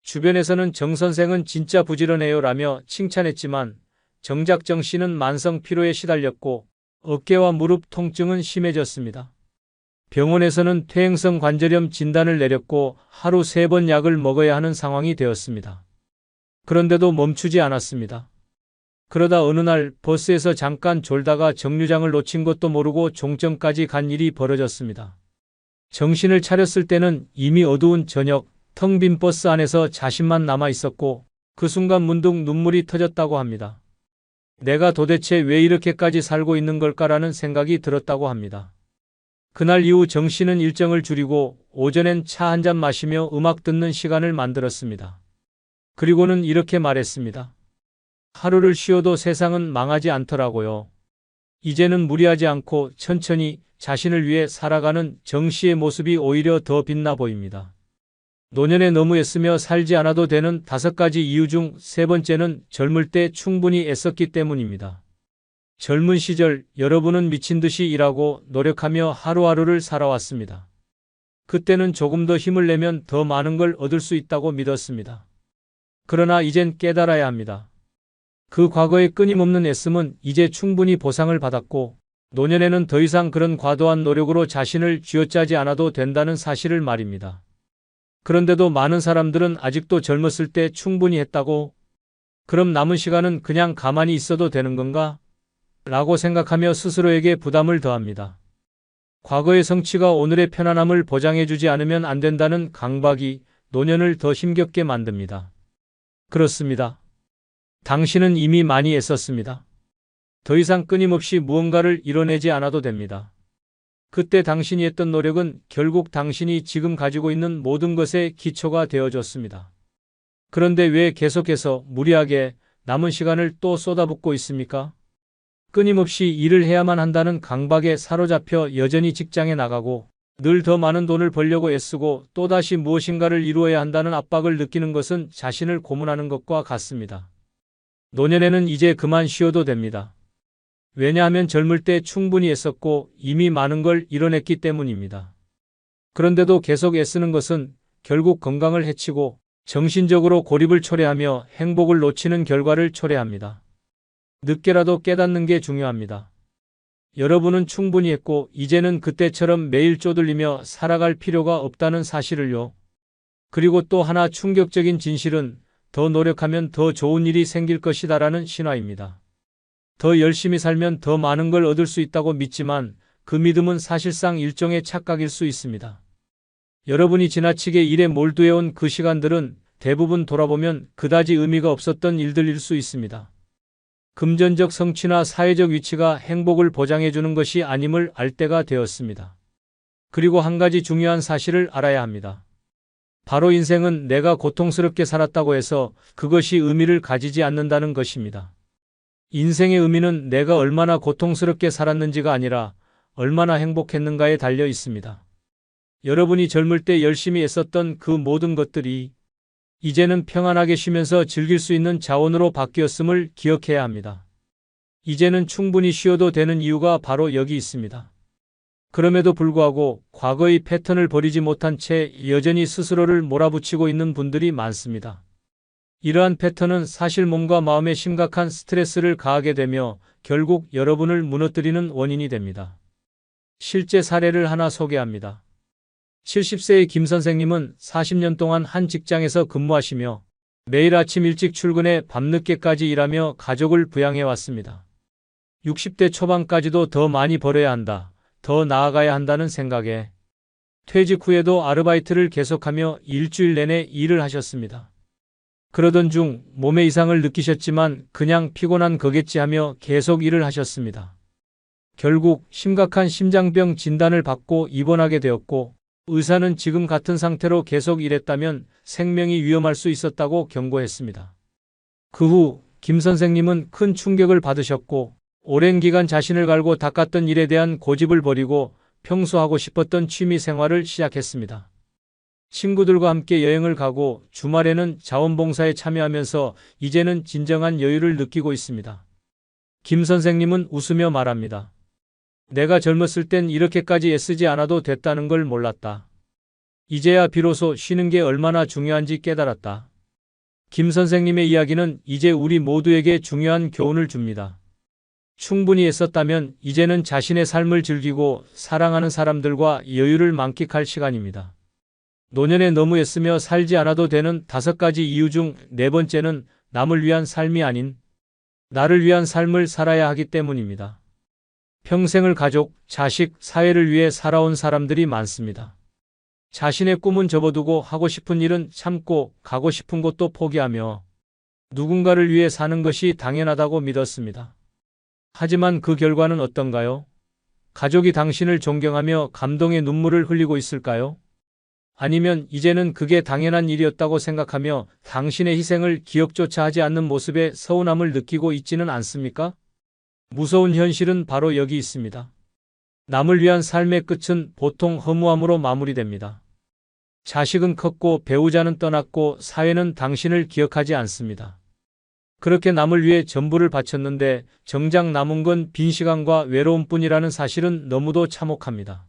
주변에서는 정 선생은 진짜 부지런해요 라며 칭찬했지만 정작 정 씨는 만성 피로에 시달렸고 어깨와 무릎 통증은 심해졌습니다. 병원에서는 퇴행성 관절염 진단을 내렸고 하루 3번 약을 먹어야 하는 상황이 되었습니다. 그런데도 멈추지 않았습니다. 그러다 어느 날 버스에서 잠깐 졸다가 정류장을 놓친 것도 모르고 종점까지 간 일이 벌어졌습니다. 정신을 차렸을 때는 이미 어두운 저녁, 텅 빈 버스 안에서 자신만 남아 있었고 그 순간 문득 눈물이 터졌다고 합니다. 내가 도대체 왜 이렇게까지 살고 있는 걸까라는 생각이 들었다고 합니다. 그날 이후 정 씨는 일정을 줄이고 오전엔 차 한 잔 마시며 음악 듣는 시간을 만들었습니다. 그리고는 이렇게 말했습니다. 하루를 쉬어도 세상은 망하지 않더라고요. 이제는 무리하지 않고 천천히 자신을 위해 살아가는 정 씨의 모습이 오히려 더 빛나 보입니다. 노년에 너무 애쓰며 살지 않아도 되는 5가지 이유 중 3번째는 젊을 때 충분히 애썼기 때문입니다. 젊은 시절 여러분은 미친 듯이 일하고 노력하며 하루하루를 살아왔습니다. 그때는 조금 더 힘을 내면 더 많은 걸 얻을 수 있다고 믿었습니다. 그러나 이젠 깨달아야 합니다. 그 과거의 끊임없는 애씀은 이제 충분히 보상을 받았고 노년에는 더 이상 그런 과도한 노력으로 자신을 쥐어짜지 않아도 된다는 사실을 말입니다. 그런데도 많은 사람들은 아직도 젊었을 때 충분히 했다고, 그럼 남은 시간은 그냥 가만히 있어도 되는 건가? 라고 생각하며 스스로에게 부담을 더합니다. 과거의 성취가 오늘의 편안함을 보장해주지 않으면 안 된다는 강박이 노년을 더 힘겹게 만듭니다. 그렇습니다. 당신은 이미 많이 애썼습니다. 더 이상 끊임없이 무언가를 이뤄내지 않아도 됩니다. 그때 당신이 했던 노력은 결국 당신이 지금 가지고 있는 모든 것의 기초가 되어줬습니다. 그런데 왜 계속해서 무리하게 남은 시간을 또 쏟아붓고 있습니까? 끊임없이 일을 해야만 한다는 강박에 사로잡혀 여전히 직장에 나가고 늘 더 많은 돈을 벌려고 애쓰고 또다시 무엇인가를 이루어야 한다는 압박을 느끼는 것은 자신을 고문하는 것과 같습니다. 노년에는 이제 그만 쉬어도 됩니다. 왜냐하면 젊을 때 충분히 애썼고 이미 많은 걸 이뤄냈기 때문입니다. 그런데도 계속 애쓰는 것은 결국 건강을 해치고 정신적으로 고립을 초래하며 행복을 놓치는 결과를 초래합니다. 늦게라도 깨닫는 게 중요합니다. 여러분은 충분히 했고 이제는 그때처럼 매일 쪼들리며 살아갈 필요가 없다는 사실을요. 그리고 또 하나 충격적인 진실은 더 노력하면 더 좋은 일이 생길 것이다라는 신화입니다. 더 열심히 살면 더 많은 걸 얻을 수 있다고 믿지만 그 믿음은 사실상 일종의 착각일 수 있습니다. 여러분이 지나치게 일에 몰두해온 그 시간들은 대부분 돌아보면 그다지 의미가 없었던 일들일 수 있습니다. 금전적 성취나 사회적 위치가 행복을 보장해주는 것이 아님을 알 때가 되었습니다. 그리고 한 가지 중요한 사실을 알아야 합니다. 바로 인생은 내가 고통스럽게 살았다고 해서 그것이 의미를 가지지 않는다는 것입니다. 인생의 의미는 내가 얼마나 고통스럽게 살았는지가 아니라 얼마나 행복했는가에 달려 있습니다. 여러분이 젊을 때 열심히 애썼던 그 모든 것들이 이제는 평안하게 쉬면서 즐길 수 있는 자원으로 바뀌었음을 기억해야 합니다. 이제는 충분히 쉬어도 되는 이유가 바로 여기 있습니다. 그럼에도 불구하고 과거의 패턴을 버리지 못한 채 여전히 스스로를 몰아붙이고 있는 분들이 많습니다. 이러한 패턴은 사실 몸과 마음에 심각한 스트레스를 가하게 되며 결국 여러분을 무너뜨리는 원인이 됩니다. 실제 사례를 하나 소개합니다. 70세의 김 선생님은 40년 동안 한 직장에서 근무하시며 매일 아침 일찍 출근해 밤늦게까지 일하며 가족을 부양해 왔습니다. 60대 초반까지도 더 많이 벌어야 한다, 더 나아가야 한다는 생각에 퇴직 후에도 아르바이트를 계속하며 일주일 내내 일을 하셨습니다. 그러던 중 몸에 이상을 느끼셨지만 그냥 피곤한 거겠지 하며 계속 일을 하셨습니다. 결국 심각한 심장병 진단을 받고 입원하게 되었고 의사는 지금 같은 상태로 계속 일했다면 생명이 위험할 수 있었다고 경고했습니다. 그 후 김 선생님은 큰 충격을 받으셨고 오랜 기간 자신을 갈고 닦았던 일에 대한 고집을 버리고 평소 하고 싶었던 취미 생활을 시작했습니다. 친구들과 함께 여행을 가고 주말에는 자원봉사에 참여하면서 이제는 진정한 여유를 느끼고 있습니다. 김 선생님은 웃으며 말합니다. 내가 젊었을 땐 이렇게까지 애쓰지 않아도 됐다는 걸 몰랐다. 이제야 비로소 쉬는 게 얼마나 중요한지 깨달았다. 김 선생님의 이야기는 이제 우리 모두에게 중요한 교훈을 줍니다. 충분히 애썼다면 이제는 자신의 삶을 즐기고 사랑하는 사람들과 여유를 만끽할 시간입니다. 노년에 너무 애쓰며 살지 않아도 되는 5가지 이유 중 4번째는 남을 위한 삶이 아닌 나를 위한 삶을 살아야 하기 때문입니다. 평생을 가족, 자식, 사회를 위해 살아온 사람들이 많습니다. 자신의 꿈은 접어두고 하고 싶은 일은 참고 가고 싶은 곳도 포기하며 누군가를 위해 사는 것이 당연하다고 믿었습니다. 하지만 그 결과는 어떤가요? 가족이 당신을 존경하며 감동의 눈물을 흘리고 있을까요? 아니면 이제는 그게 당연한 일이었다고 생각하며 당신의 희생을 기억조차 하지 않는 모습에 서운함을 느끼고 있지는 않습니까? 무서운 현실은 바로 여기 있습니다. 남을 위한 삶의 끝은 보통 허무함으로 마무리됩니다. 자식은 컸고 배우자는 떠났고 사회는 당신을 기억하지 않습니다. 그렇게 남을 위해 전부를 바쳤는데 정작 남은 건 빈 시간과 외로움뿐이라는 사실은 너무도 참혹합니다.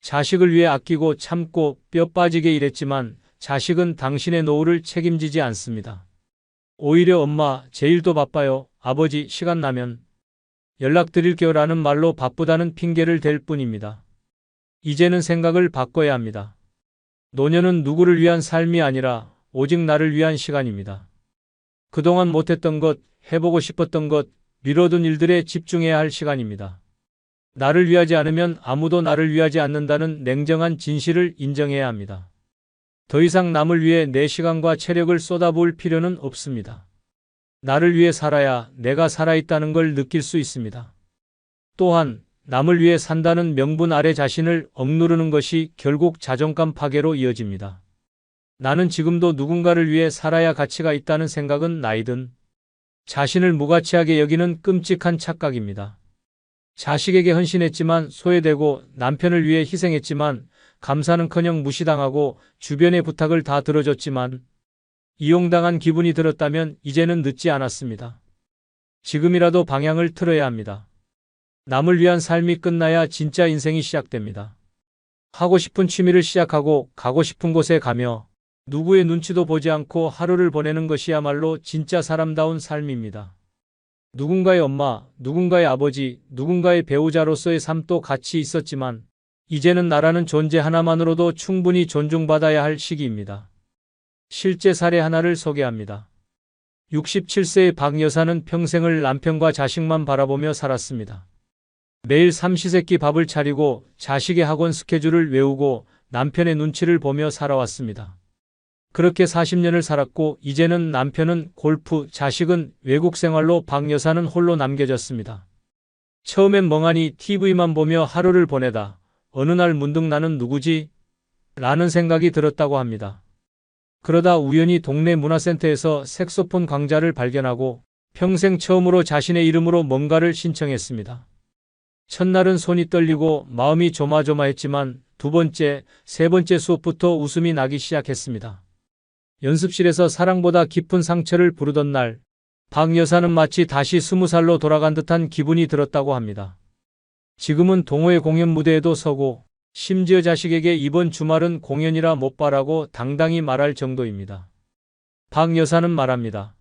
자식을 위해 아끼고 참고 뼈 빠지게 일했지만 자식은 당신의 노후를 책임지지 않습니다. 오히려 엄마, 제일도 바빠요. 아버지, 시간 나면 연락드릴게요 라는 말로 바쁘다는 핑계를 댈 뿐입니다. 이제는 생각을 바꿔야 합니다. 노년은 누구를 위한 삶이 아니라 오직 나를 위한 시간입니다. 그동안 못했던 것, 해보고 싶었던 것, 미뤄둔 일들에 집중해야 할 시간입니다. 나를 위하지 않으면 아무도 나를 위하지 않는다는 냉정한 진실을 인정해야 합니다. 더 이상 남을 위해 내 시간과 체력을 쏟아부을 필요는 없습니다. 나를 위해 살아야 내가 살아있다는 걸 느낄 수 있습니다. 또한 남을 위해 산다는 명분 아래 자신을 억누르는 것이 결국 자존감 파괴로 이어집니다. 나는 지금도 누군가를 위해 살아야 가치가 있다는 생각은 나이든 자신을 무가치하게 여기는 끔찍한 착각입니다. 자식에게 헌신했지만 소외되고 남편을 위해 희생했지만 감사는커녕 무시당하고 주변의 부탁을 다 들어줬지만 이용당한 기분이 들었다면 이제는 늦지 않았습니다. 지금이라도 방향을 틀어야 합니다. 남을 위한 삶이 끝나야 진짜 인생이 시작됩니다. 하고 싶은 취미를 시작하고 가고 싶은 곳에 가며 누구의 눈치도 보지 않고 하루를 보내는 것이야말로 진짜 사람다운 삶입니다. 누군가의 엄마, 누군가의 아버지, 누군가의 배우자로서의 삶도 같이 있었지만 이제는 나라는 존재 하나만으로도 충분히 존중받아야 할 시기입니다. 실제 사례 하나를 소개합니다. 67세의 박 여사는 평생을 남편과 자식만 바라보며 살았습니다. 매일 삼시세끼 밥을 차리고 자식의 학원 스케줄을 외우고 남편의 눈치를 보며 살아왔습니다. 그렇게 40년을 살았고 이제는 남편은 골프, 자식은 외국 생활로 박 여사는 홀로 남겨졌습니다. 처음엔 멍하니 TV만 보며 하루를 보내다 어느 날 문득 나는 누구지? 라는 생각이 들었다고 합니다. 그러다 우연히 동네 문화센터에서 색소폰 강좌를 발견하고 평생 처음으로 자신의 이름으로 뭔가를 신청했습니다. 첫날은 손이 떨리고 마음이 조마조마했지만 두 번째, 세 번째 수업부터 웃음이 나기 시작했습니다. 연습실에서 사랑보다 깊은 상처를 부르던 날, 박 여사는 마치 다시 20살로 돌아간 듯한 기분이 들었다고 합니다. 지금은 동호회 공연 무대에도 서고 심지어 자식에게 이번 주말은 공연이라 못 봐라고 당당히 말할 정도입니다. 박 여사는 말합니다.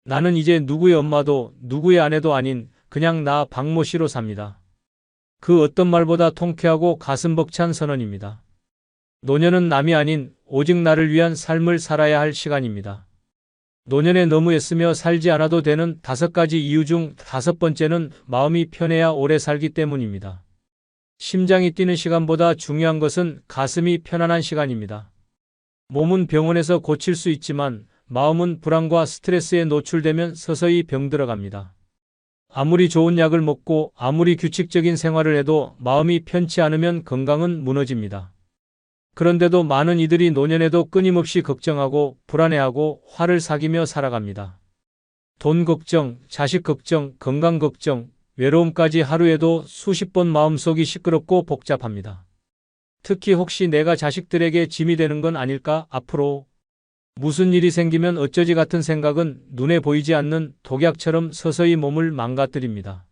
나는 이제 누구의 엄마도 누구의 아내도 아닌 그냥 나 박모 씨로 삽니다. 그 어떤 말보다 통쾌하고 가슴 벅찬 선언입니다. 노년은 남이 아닌 오직 나를 위한 삶을 살아야 할 시간입니다. 노년에 너무 애쓰며 살지 않아도 되는 5가지 이유 중 5번째는 마음이 편해야 오래 살기 때문입니다. 심장이 뛰는 시간보다 중요한 것은 가슴이 편안한 시간입니다. 몸은 병원에서 고칠 수 있지만 마음은 불안과 스트레스에 노출되면 서서히 병들어갑니다. 아무리 좋은 약을 먹고 아무리 규칙적인 생활을 해도 마음이 편치 않으면 건강은 무너집니다. 그런데도 많은 이들이 노년에도 끊임없이 걱정하고 불안해하고 화를 사귀며 살아갑니다. 돈 걱정, 자식 걱정, 건강 걱정, 외로움까지 하루에도 수십 번 마음속이 시끄럽고 복잡합니다. 특히 혹시 내가 자식들에게 짐이 되는 건 아닐까? 앞으로 무슨 일이 생기면 어쩌지 같은 생각은 눈에 보이지 않는 독약처럼 서서히 몸을 망가뜨립니다.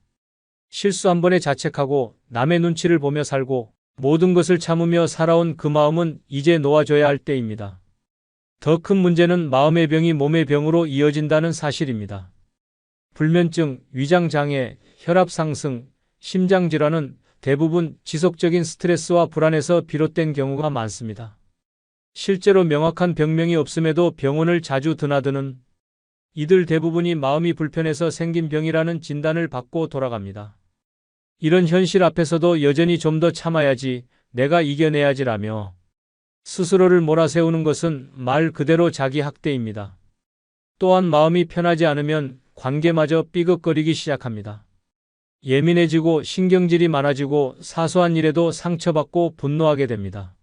실수 한 번에 자책하고 남의 눈치를 보며 살고 모든 것을 참으며 살아온 그 마음은 이제 놓아줘야 할 때입니다. 더 큰 문제는 마음의 병이 몸의 병으로 이어진다는 사실입니다. 불면증, 위장장애, 혈압 상승, 심장질환은 대부분 지속적인 스트레스와 불안에서 비롯된 경우가 많습니다. 실제로 명확한 병명이 없음에도 병원을 자주 드나드는 이들 대부분이 마음이 불편해서 생긴 병이라는 진단을 받고 돌아갑니다. 이런 현실 앞에서도 여전히 좀 더 참아야지, 내가 이겨내야지라며 스스로를 몰아세우는 것은 말 그대로 자기 학대입니다. 또한 마음이 편하지 않으면 관계마저 삐걱거리기 시작합니다. 예민해지고 신경질이 많아지고 사소한 일에도 상처받고 분노하게 됩니다.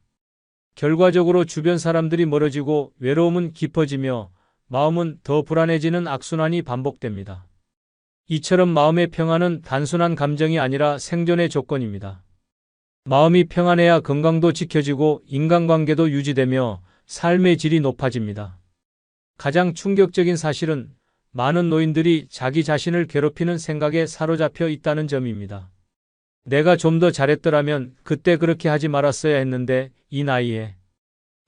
결과적으로 주변 사람들이 멀어지고 외로움은 깊어지며 마음은 더 불안해지는 악순환이 반복됩니다. 이처럼 마음의 평안은 단순한 감정이 아니라 생존의 조건입니다. 마음이 평안해야 건강도 지켜지고 인간관계도 유지되며 삶의 질이 높아집니다. 가장 충격적인 사실은 많은 노인들이 자기 자신을 괴롭히는 생각에 사로잡혀 있다는 점입니다. 내가 좀 더 잘했더라면 그때 그렇게 하지 말았어야 했는데 이 나이에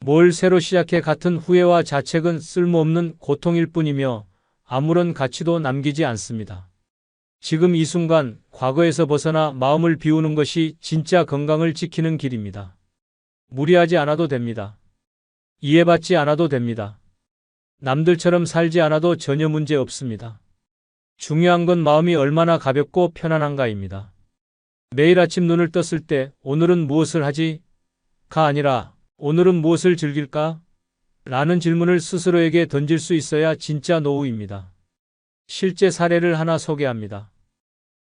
뭘 새로 시작해 같은 후회와 자책은 쓸모없는 고통일 뿐이며 아무런 가치도 남기지 않습니다. 지금 이 순간 과거에서 벗어나 마음을 비우는 것이 진짜 건강을 지키는 길입니다. 무리하지 않아도 됩니다. 이해받지 않아도 됩니다. 남들처럼 살지 않아도 전혀 문제 없습니다. 중요한 건 마음이 얼마나 가볍고 편안한가입니다. 매일 아침 눈을 떴을 때 오늘은 무엇을 하지? 가 아니라 오늘은 무엇을 즐길까? 라는 질문을 스스로에게 던질 수 있어야 진짜 노후입니다. 실제 사례를 하나 소개합니다.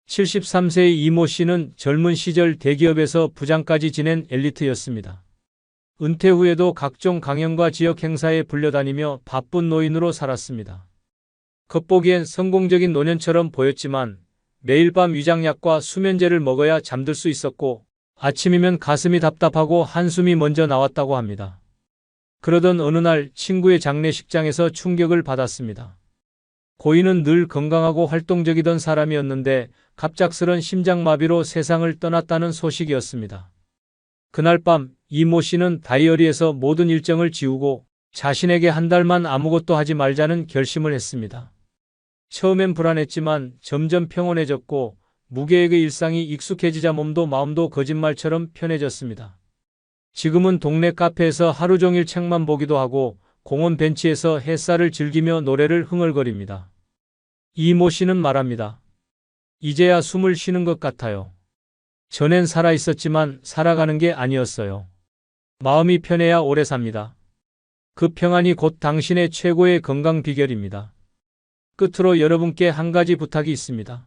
73세의 이모 씨는 젊은 시절 대기업에서 부장까지 지낸 엘리트였습니다. 은퇴 후에도 각종 강연과 지역 행사에 불려다니며 바쁜 노인으로 살았습니다. 겉보기엔 성공적인 노년처럼 보였지만 매일 밤 위장약과 수면제를 먹어야 잠들 수 있었고 아침이면 가슴이 답답하고 한숨이 먼저 나왔다고 합니다. 그러던 어느 날 친구의 장례식장에서 충격을 받았습니다. 고인은 늘 건강하고 활동적이던 사람이었는데 갑작스런 심장마비로 세상을 떠났다는 소식이었습니다. 그날 밤 이모 씨는 다이어리에서 모든 일정을 지우고 자신에게 한 달만 아무것도 하지 말자는 결심을 했습니다. 처음엔 불안했지만 점점 평온해졌고 무계획의 일상이 익숙해지자 몸도 마음도 거짓말처럼 편해졌습니다. 지금은 동네 카페에서 하루 종일 책만 보기도 하고 공원 벤치에서 햇살을 즐기며 노래를 흥얼거립니다. 이모 씨는 말합니다. 이제야 숨을 쉬는 것 같아요. 전엔 살아 있었지만 살아가는 게 아니었어요. 마음이 편해야 오래 삽니다. 그 평안이 곧 당신의 최고의 건강 비결입니다. 끝으로 여러분께 한 가지 부탁이 있습니다.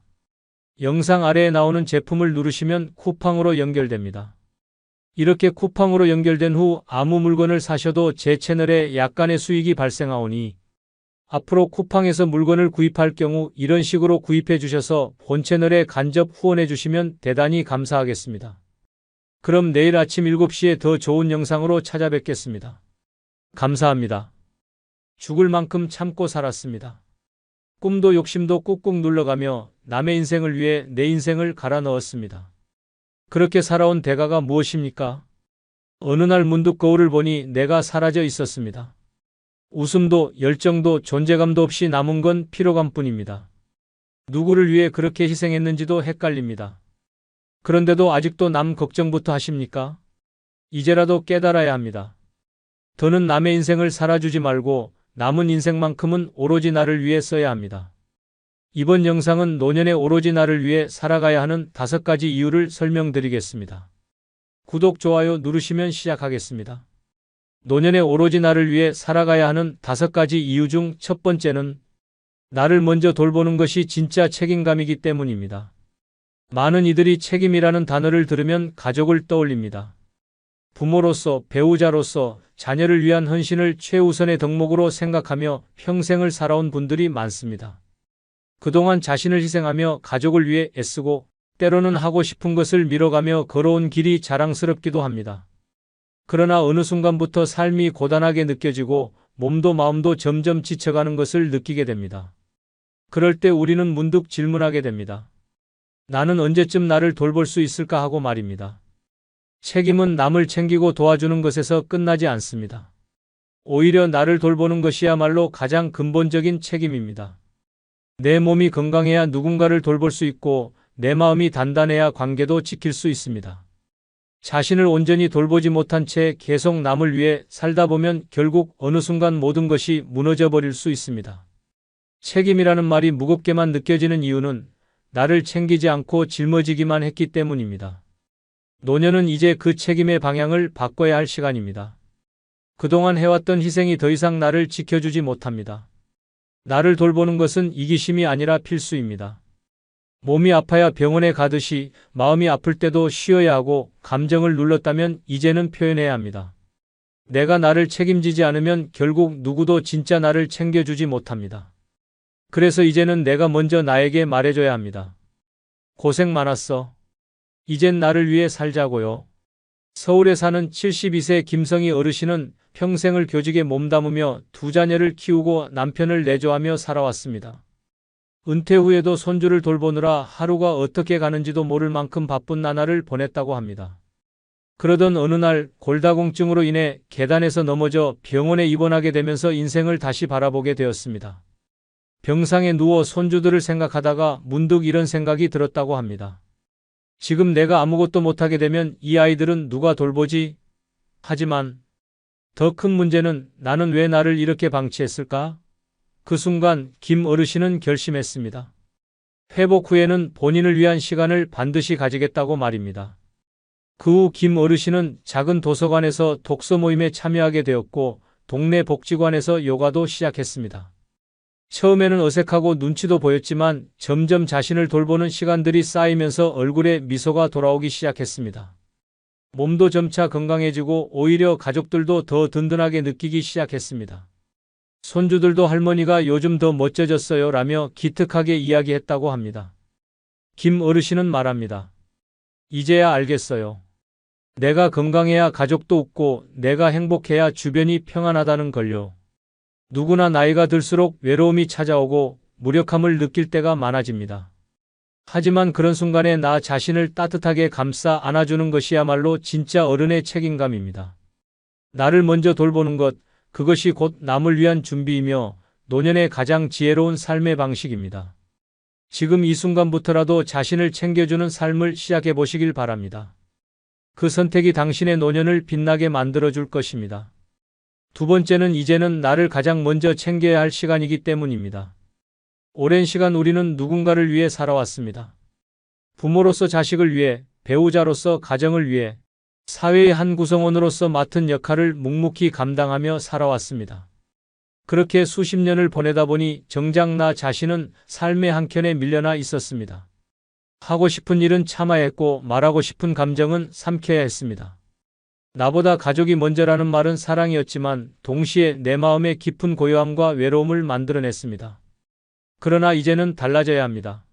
영상 아래에 나오는 제품을 누르시면 쿠팡으로 연결됩니다. 이렇게 쿠팡으로 연결된 후 아무 물건을 사셔도 제 채널에 약간의 수익이 발생하오니 앞으로 쿠팡에서 물건을 구입할 경우 이런 식으로 구입해 주셔서 본 채널에 간접 후원해 주시면 대단히 감사하겠습니다. 그럼 내일 아침 7시에 더 좋은 영상으로 찾아뵙겠습니다. 감사합니다. 죽을 만큼 참고 살았습니다. 꿈도 욕심도 꾹꾹 눌러가며 남의 인생을 위해 내 인생을 갈아 넣었습니다. 그렇게 살아온 대가가 무엇입니까? 어느 날 문득 거울을 보니 내가 사라져 있었습니다. 웃음도 열정도 존재감도 없이 남은 건 피로감뿐입니다. 누구를 위해 그렇게 희생했는지도 헷갈립니다. 그런데도 아직도 남 걱정부터 하십니까? 이제라도 깨달아야 합니다. 더는 남의 인생을 살아주지 말고 남은 인생만큼은 오로지 나를 위해 써야 합니다. 이번 영상은 노년에 오로지 나를 위해 살아가야 하는 5가지 이유를 설명드리겠습니다. 구독, 좋아요 누르시면 시작하겠습니다. 노년에 오로지 나를 위해 살아가야 하는 5가지 이유 중 첫 번째는 나를 먼저 돌보는 것이 진짜 책임감이기 때문입니다. 많은 이들이 책임이라는 단어를 들으면 가족을 떠올립니다. 부모로서, 배우자로서 자녀를 위한 헌신을 최우선의 덕목으로 생각하며 평생을 살아온 분들이 많습니다. 그동안 자신을 희생하며 가족을 위해 애쓰고 때로는 하고 싶은 것을 미뤄가며 걸어온 길이 자랑스럽기도 합니다. 그러나 어느 순간부터 삶이 고단하게 느껴지고 몸도 마음도 점점 지쳐가는 것을 느끼게 됩니다. 그럴 때 우리는 문득 질문하게 됩니다. 나는 언제쯤 나를 돌볼 수 있을까 하고 말입니다. 책임은 남을 챙기고 도와주는 것에서 끝나지 않습니다. 오히려 나를 돌보는 것이야말로 가장 근본적인 책임입니다. 내 몸이 건강해야 누군가를 돌볼 수 있고 내 마음이 단단해야 관계도 지킬 수 있습니다. 자신을 온전히 돌보지 못한 채 계속 남을 위해 살다 보면 결국 어느 순간 모든 것이 무너져 버릴 수 있습니다. 책임이라는 말이 무겁게만 느껴지는 이유는 나를 챙기지 않고 짊어지기만 했기 때문입니다. 노년은 이제 그 책임의 방향을 바꿔야 할 시간입니다. 그동안 해왔던 희생이 더 이상 나를 지켜주지 못합니다. 나를 돌보는 것은 이기심이 아니라 필수입니다. 몸이 아파야 병원에 가듯이 마음이 아플 때도 쉬어야 하고 감정을 눌렀다면 이제는 표현해야 합니다. 내가 나를 책임지지 않으면 결국 누구도 진짜 나를 챙겨주지 못합니다. 그래서 이제는 내가 먼저 나에게 말해줘야 합니다. 고생 많았어. 이젠 나를 위해 살자고요. 서울에 사는 72세 김성희 어르신은 평생을 교직에 몸담으며 2자녀를 키우고 남편을 내조하며 살아왔습니다. 은퇴 후에도 손주를 돌보느라 하루가 어떻게 가는지도 모를 만큼 바쁜 나날을 보냈다고 합니다. 그러던 어느 날 골다공증으로 인해 계단에서 넘어져 병원에 입원하게 되면서 인생을 다시 바라보게 되었습니다. 병상에 누워 손주들을 생각하다가 문득 이런 생각이 들었다고 합니다. 지금 내가 아무것도 못하게 되면 이 아이들은 누가 돌보지? 하지만 더 큰 문제는 나는 왜 나를 이렇게 방치했을까? 그 순간 김 어르신은 결심했습니다. 회복 후에는 본인을 위한 시간을 반드시 가지겠다고 말입니다. 그 후 김 어르신은 작은 도서관에서 독서 모임에 참여하게 되었고 동네 복지관에서 요가도 시작했습니다. 처음에는 어색하고 눈치도 보였지만 점점 자신을 돌보는 시간들이 쌓이면서 얼굴에 미소가 돌아오기 시작했습니다. 몸도 점차 건강해지고 오히려 가족들도 더 든든하게 느끼기 시작했습니다. 손주들도 할머니가 요즘 더 멋져졌어요 라며 기특하게 이야기했다고 합니다. 김 어르신은 말합니다. 이제야 알겠어요. 내가 건강해야 가족도 웃고 내가 행복해야 주변이 평안하다는 걸요. 누구나 나이가 들수록 외로움이 찾아오고 무력함을 느낄 때가 많아집니다. 하지만 그런 순간에 나 자신을 따뜻하게 감싸 안아주는 것이야말로 진짜 어른의 책임감입니다. 나를 먼저 돌보는 것, 그것이 곧 남을 위한 준비이며 노년의 가장 지혜로운 삶의 방식입니다. 지금 이 순간부터라도 자신을 챙겨주는 삶을 시작해 보시길 바랍니다. 그 선택이 당신의 노년을 빛나게 만들어줄 것입니다. 두 번째는 이제는 나를 가장 먼저 챙겨야 할 시간이기 때문입니다. 오랜 시간 우리는 누군가를 위해 살아왔습니다. 부모로서 자식을 위해, 배우자로서 가정을 위해, 사회의 한 구성원으로서 맡은 역할을 묵묵히 감당하며 살아왔습니다. 그렇게 수십 년을 보내다 보니 정작 나 자신은 삶의 한켠에 밀려나 있었습니다. 하고 싶은 일은 참아야 했고 말하고 싶은 감정은 삼켜야 했습니다. 나보다 가족이 먼저라는 말은 사랑이었지만 동시에 내 마음의 깊은 고요함과 외로움을 만들어냈습니다. 그러나 이제는 달라져야 합니다.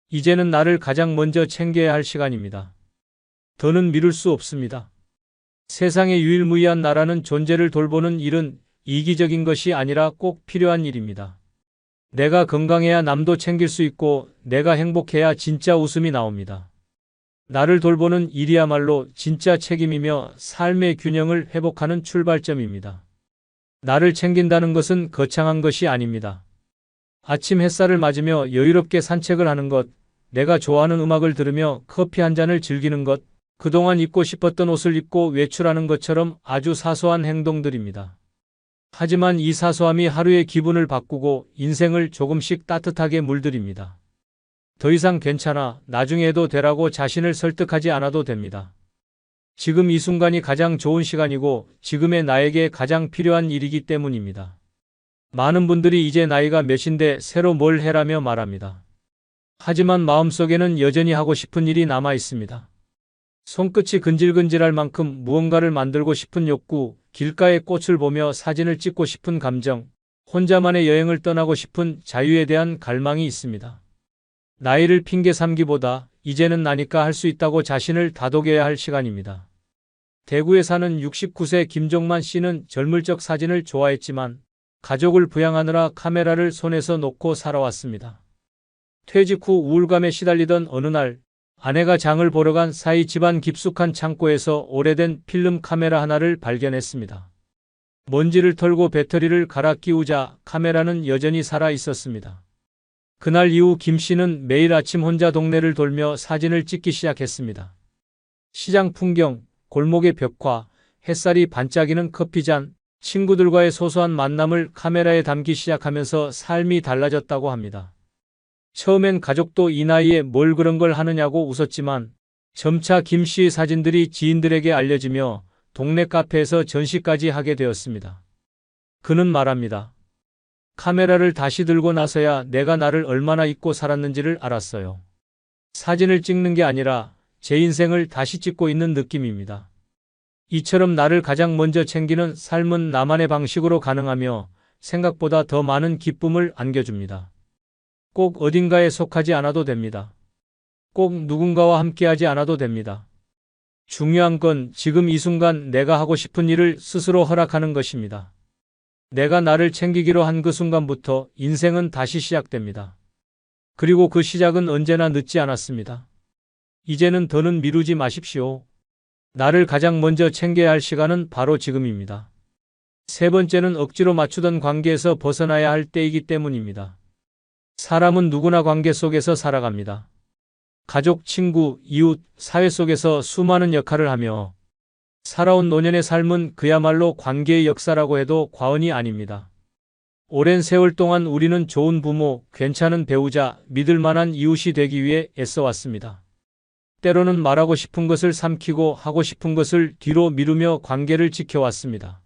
이제는 나를 가장 먼저 챙겨야 할 시간입니다. 더는 미룰 수 없습니다. 세상에 유일무이한 나라는 존재를 돌보는 일은 이기적인 것이 아니라 꼭 필요한 일입니다. 내가 건강해야 남도 챙길 수 있고 내가 행복해야 진짜 웃음이 나옵니다. 나를 돌보는 일이야말로 진짜 책임이며 삶의 균형을 회복하는 출발점입니다. 나를 챙긴다는 것은 거창한 것이 아닙니다. 아침 햇살을 맞으며 여유롭게 산책을 하는 것, 내가 좋아하는 음악을 들으며 커피 한 잔을 즐기는 것, 그동안 입고 싶었던 옷을 입고 외출하는 것처럼 아주 사소한 행동들입니다. 하지만 이 사소함이 하루의 기분을 바꾸고 인생을 조금씩 따뜻하게 물들입니다. 더 이상 괜찮아, 나중에 해도 되라고 자신을 설득하지 않아도 됩니다. 지금 이 순간이 가장 좋은 시간이고 지금의 나에게 가장 필요한 일이기 때문입니다. 많은 분들이 이제 나이가 몇인데 새로 뭘 해라며 말합니다. 하지만 마음속에는 여전히 하고 싶은 일이 남아 있습니다. 손끝이 근질근질할 만큼 무언가를 만들고 싶은 욕구, 길가의 꽃을 보며 사진을 찍고 싶은 감정, 혼자만의 여행을 떠나고 싶은 자유에 대한 갈망이 있습니다. 나이를 핑계 삼기보다 이제는 나니까 할 수 있다고 자신을 다독여야 할 시간입니다. 대구에 사는 69세 김종만 씨는 젊을 적 사진을 좋아했지만 가족을 부양하느라 카메라를 손에서 놓고 살아왔습니다. 퇴직 후 우울감에 시달리던 어느 날 아내가 장을 보러 간 사이 집안 깊숙한 창고에서 오래된 필름 카메라 하나를 발견했습니다. 먼지를 털고 배터리를 갈아 끼우자 카메라는 여전히 살아 있었습니다. 그날 이후 김 씨는 매일 아침 혼자 동네를 돌며 사진을 찍기 시작했습니다. 시장 풍경, 골목의 벽화, 햇살이 반짝이는 커피잔, 친구들과의 소소한 만남을 카메라에 담기 시작하면서 삶이 달라졌다고 합니다. 처음엔 가족도 이 나이에 뭘 그런 걸 하느냐고 웃었지만 점차 김 씨의 사진들이 지인들에게 알려지며 동네 카페에서 전시까지 하게 되었습니다. 그는 말합니다. 카메라를 다시 들고 나서야 내가 나를 얼마나 잊고 살았는지를 알았어요. 사진을 찍는 게 아니라 제 인생을 다시 찍고 있는 느낌입니다. 이처럼 나를 가장 먼저 챙기는 삶은 나만의 방식으로 가능하며 생각보다 더 많은 기쁨을 안겨줍니다. 꼭 어딘가에 속하지 않아도 됩니다. 꼭 누군가와 함께하지 않아도 됩니다. 중요한 건 지금 이 순간 내가 하고 싶은 일을 스스로 허락하는 것입니다. 내가 나를 챙기기로 한 그 순간부터 인생은 다시 시작됩니다. 그리고 그 시작은 언제나 늦지 않았습니다. 이제는 더는 미루지 마십시오. 나를 가장 먼저 챙겨야 할 시간은 바로 지금입니다. 세 번째는 억지로 맞추던 관계에서 벗어나야 할 때이기 때문입니다. 사람은 누구나 관계 속에서 살아갑니다. 가족, 친구, 이웃, 사회 속에서 수많은 역할을 하며 살아온 노년의 삶은 그야말로 관계의 역사라고 해도 과언이 아닙니다. 오랜 세월 동안 우리는 좋은 부모, 괜찮은 배우자, 믿을 만한 이웃이 되기 위해 애써왔습니다. 때로는 말하고 싶은 것을 삼키고 하고 싶은 것을 뒤로 미루며 관계를 지켜왔습니다.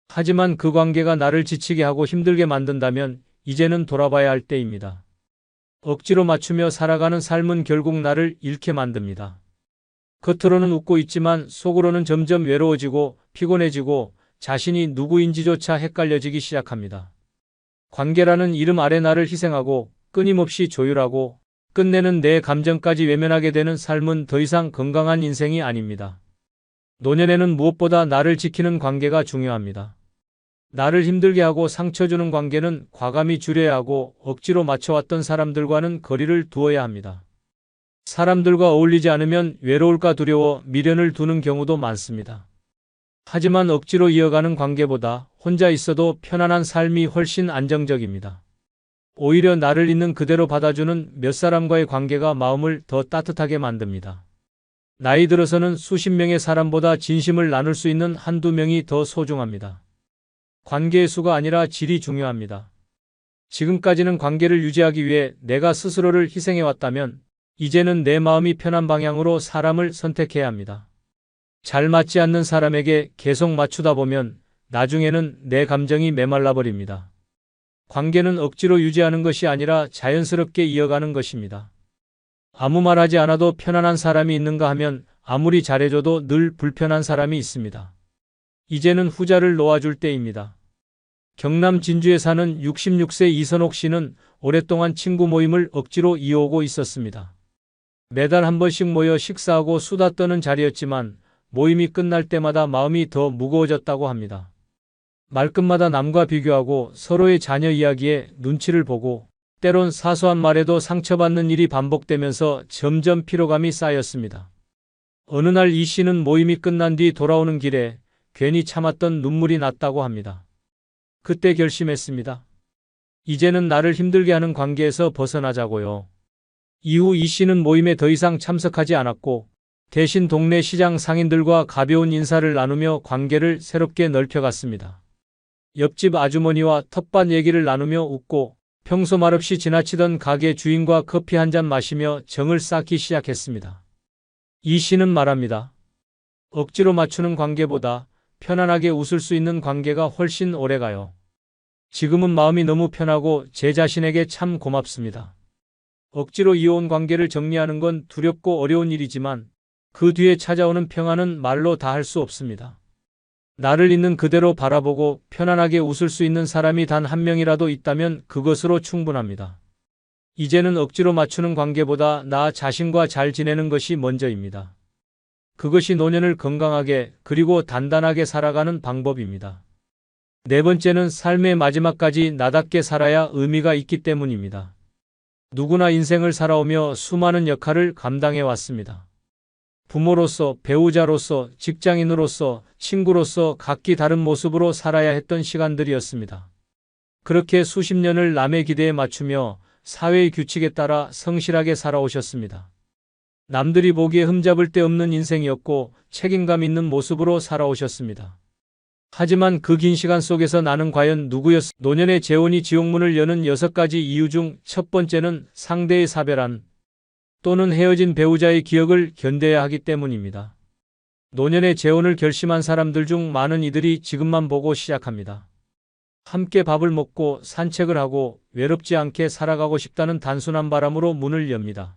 하지만 그 관계가 나를 지치게 하고 힘들게 만든다면 이제는 돌아봐야 할 때입니다. 억지로 맞추며 살아가는 삶은 결국 나를 잃게 만듭니다. 겉으로는 웃고 있지만 속으로는 점점 외로워지고 피곤해지고 자신이 누구인지조차 헷갈려지기 시작합니다. 관계라는 이름 아래 나를 희생하고 끊임없이 조율하고 끝내는 내 감정까지 외면하게 되는 삶은 더 이상 건강한 인생이 아닙니다. 노년에는 무엇보다 나를 지키는 관계가 중요합니다. 나를 힘들게 하고 상처 주는 관계는 과감히 줄여야 하고 억지로 맞춰왔던 사람들과는 거리를 두어야 합니다. 사람들과 어울리지 않으면 외로울까 두려워 미련을 두는 경우도 많습니다. 하지만 억지로 이어가는 관계보다 혼자 있어도 편안한 삶이 훨씬 안정적입니다. 오히려 나를 있는 그대로 받아주는 몇 사람과의 관계가 마음을 더 따뜻하게 만듭니다. 나이 들어서는 수십 명의 사람보다 진심을 나눌 수 있는 한두 명이 더 소중합니다. 관계의 수가 아니라 질이 중요합니다. 지금까지는 관계를 유지하기 위해 내가 스스로를 희생해왔다면 이제는 내 마음이 편한 방향으로 사람을 선택해야 합니다. 잘 맞지 않는 사람에게 계속 맞추다 보면 나중에는 내 감정이 메말라 버립니다. 관계는 억지로 유지하는 것이 아니라 자연스럽게 이어가는 것입니다. 아무 말 하지 않아도 편안한 사람이 있는가 하면 아무리 잘해줘도 늘 불편한 사람이 있습니다. 이제는 후자를 놓아줄 때입니다. 경남 진주에 사는 66세 이선옥 씨는 오랫동안 친구 모임을 억지로 이어오고 있었습니다. 매달 한 번씩 모여 식사하고 수다 떠는 자리였지만 모임이 끝날 때마다 마음이 더 무거워졌다고 합니다. 말끝마다 남과 비교하고 서로의 자녀 이야기에 눈치를 보고 때론 사소한 말에도 상처받는 일이 반복되면서 점점 피로감이 쌓였습니다. 어느 날 이 씨는 모임이 끝난 뒤 돌아오는 길에 괜히 참았던 눈물이 났다고 합니다. 그때 결심했습니다. 이제는 나를 힘들게 하는 관계에서 벗어나자고요. 이후 이 씨는 모임에 더 이상 참석하지 않았고 대신 동네 시장 상인들과 가벼운 인사를 나누며 관계를 새롭게 넓혀갔습니다. 옆집 아주머니와 텃밭 얘기를 나누며 웃고 평소 말없이 지나치던 가게 주인과 커피 한 잔 마시며 정을 쌓기 시작했습니다. 이 씨는 말합니다. 억지로 맞추는 관계보다 편안하게 웃을 수 있는 관계가 훨씬 오래가요. 지금은 마음이 너무 편하고 제 자신에게 참 고맙습니다. 억지로 이어온 관계를 정리하는 건 두렵고 어려운 일이지만 그 뒤에 찾아오는 평안은 말로 다 할 수 없습니다. 나를 있는 그대로 바라보고 편안하게 웃을 수 있는 사람이 단 한 명이라도 있다면 그것으로 충분합니다. 이제는 억지로 맞추는 관계보다 나 자신과 잘 지내는 것이 먼저입니다. 그것이 노년을 건강하게 그리고 단단하게 살아가는 방법입니다. 네 번째는 삶의 마지막까지 나답게 살아야 의미가 있기 때문입니다. 누구나 인생을 살아오며 수많은 역할을 감당해 왔습니다. 부모로서, 배우자로서, 직장인으로서, 친구로서 각기 다른 모습으로 살아야 했던 시간들이었습니다. 그렇게 수십 년을 남의 기대에 맞추며 사회의 규칙에 따라 성실하게 살아오셨습니다. 남들이 보기에 흠잡을 데 없는 인생이었고 책임감 있는 모습으로 살아오셨습니다. 하지만 그 긴 시간 속에서 나는 과연 누구였을까? 노년의 재혼이 지옥문을 여는 6가지 이유 중 첫 번째는 상대의 사별한 또는 헤어진 배우자의 기억을 견뎌야 하기 때문입니다. 노년의 재혼을 결심한 사람들 중 많은 이들이 지금만 보고 시작합니다. 함께 밥을 먹고 산책을 하고 외롭지 않게 살아가고 싶다는 단순한 바람으로 문을 엽니다.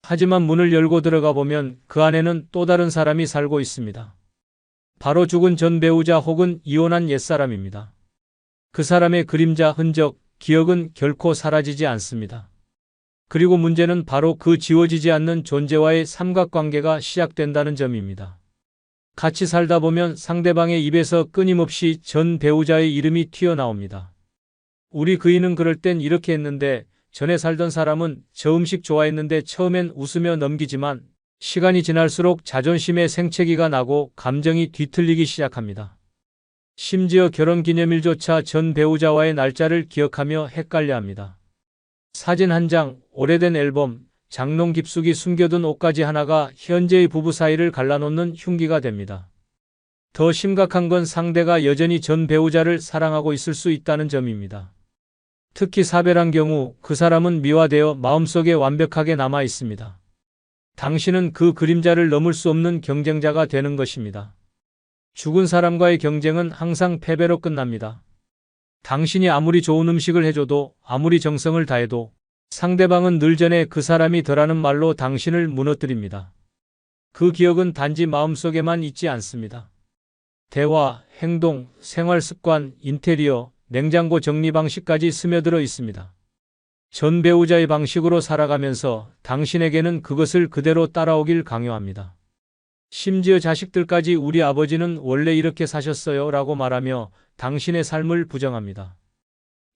하지만 문을 열고 들어가 보면 그 안에는 또 다른 사람이 살고 있습니다. 바로 죽은 전 배우자 혹은 이혼한 옛사람입니다. 그 사람의 그림자, 흔적, 기억은 결코 사라지지 않습니다. 그리고 문제는 바로 그 지워지지 않는 존재와의 삼각관계가 시작된다는 점입니다. 같이 살다 보면 상대방의 입에서 끊임없이 전 배우자의 이름이 튀어나옵니다. 우리 그이는 그럴 땐 이렇게 했는데 전에 살던 사람은 저 음식 좋아했는데 처음엔 웃으며 넘기지만 시간이 지날수록 자존심에 생채기가 나고 감정이 뒤틀리기 시작합니다. 심지어 결혼기념일조차 전 배우자와의 날짜를 기억하며 헷갈려합니다. 사진 한 장, 오래된 앨범, 장롱 깊숙이 숨겨둔 옷가지 하나가 현재의 부부 사이를 갈라놓는 흉기가 됩니다. 더 심각한 건 상대가 여전히 전 배우자를 사랑하고 있을 수 있다는 점입니다. 특히 사별한 경우 그 사람은 미화되어 마음속에 완벽하게 남아 있습니다. 당신은 그 그림자를 넘을 수 없는 경쟁자가 되는 것입니다. 죽은 사람과의 경쟁은 항상 패배로 끝납니다. 당신이 아무리 좋은 음식을 해줘도 아무리 정성을 다해도 상대방은 늘 전에 그 사람이 더라는 말로 당신을 무너뜨립니다. 그 기억은 단지 마음속에만 있지 않습니다. 대화, 행동, 생활 습관, 인테리어, 냉장고 정리 방식까지 스며들어 있습니다. 전 배우자의 방식으로 살아가면서 당신에게는 그것을 그대로 따라오길 강요합니다. 심지어 자식들까지 우리 아버지는 원래 이렇게 사셨어요 라고 말하며 당신의 삶을 부정합니다.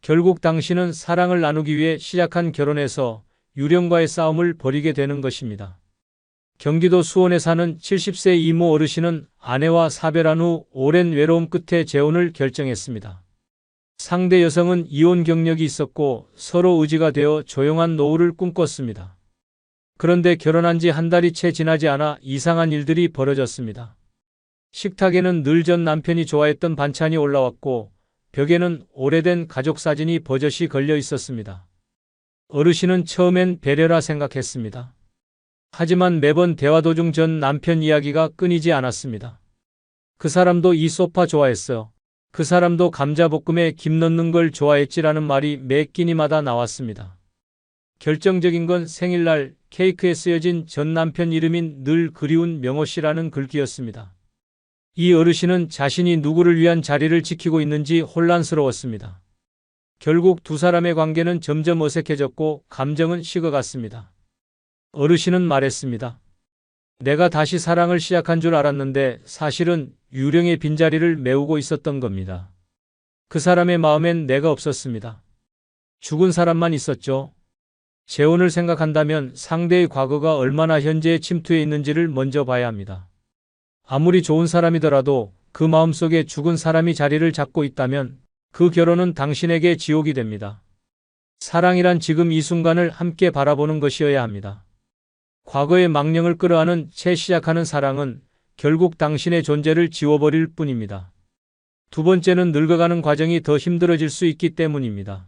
결국 당신은 사랑을 나누기 위해 시작한 결혼에서 유령과의 싸움을 벌이게 되는 것입니다. 경기도 수원에 사는 70세 이모 어르신은 아내와 사별한 후 오랜 외로움 끝에 재혼을 결정했습니다. 상대 여성은 이혼 경력이 있었고 서로 의지가 되어 조용한 노후를 꿈꿨습니다. 그런데 결혼한 지 한 달이 채 지나지 않아 이상한 일들이 벌어졌습니다. 식탁에는 늘 전 남편이 좋아했던 반찬이 올라왔고 벽에는 오래된 가족 사진이 버젓이 걸려 있었습니다. 어르신은 처음엔 배려라 생각했습니다. 하지만 매번 대화 도중 전 남편 이야기가 끊이지 않았습니다. 그 사람도 이 소파 좋아했어요. 그 사람도 감자볶음에 김 넣는 걸 좋아했지라는 말이 매 끼니마다 나왔습니다. 결정적인 건 생일날 케이크에 쓰여진 전 남편 이름인 늘 그리운 명호 씨라는 글귀였습니다. 이 어르신은 자신이 누구를 위한 자리를 지키고 있는지 혼란스러웠습니다. 결국 두 사람의 관계는 점점 어색해졌고 감정은 식어갔습니다. 어르신은 말했습니다. 내가 다시 사랑을 시작한 줄 알았는데 사실은 유령의 빈자리를 메우고 있었던 겁니다. 그 사람의 마음엔 내가 없었습니다. 죽은 사람만 있었죠. 재혼을 생각한다면 상대의 과거가 얼마나 현재에 침투해 있는지를 먼저 봐야 합니다. 아무리 좋은 사람이더라도 그 마음속에 죽은 사람이 자리를 잡고 있다면 그 결혼은 당신에게 지옥이 됩니다. 사랑이란 지금 이 순간을 함께 바라보는 것이어야 합니다. 과거의 망령을 끌어안은 채 시작하는 사랑은 결국 당신의 존재를 지워버릴 뿐입니다. 두 번째는 늙어가는 과정이 더 힘들어질 수 있기 때문입니다.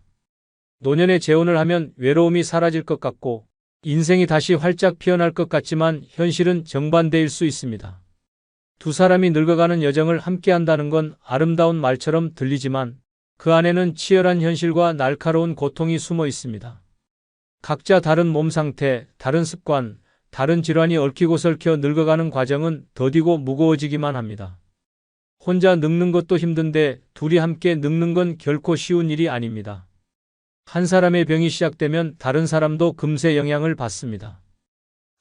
노년에 재혼을 하면 외로움이 사라질 것 같고 인생이 다시 활짝 피어날 것 같지만 현실은 정반대일 수 있습니다. 두 사람이 늙어가는 여정을 함께 한다는 건 아름다운 말처럼 들리지만 그 안에는 치열한 현실과 날카로운 고통이 숨어 있습니다. 각자 다른 몸 상태, 다른 습관, 다른 질환이 얽히고 설켜 늙어가는 과정은 더디고 무거워지기만 합니다. 혼자 늙는 것도 힘든데 둘이 함께 늙는 건 결코 쉬운 일이 아닙니다. 한 사람의 병이 시작되면 다른 사람도 금세 영향을 받습니다.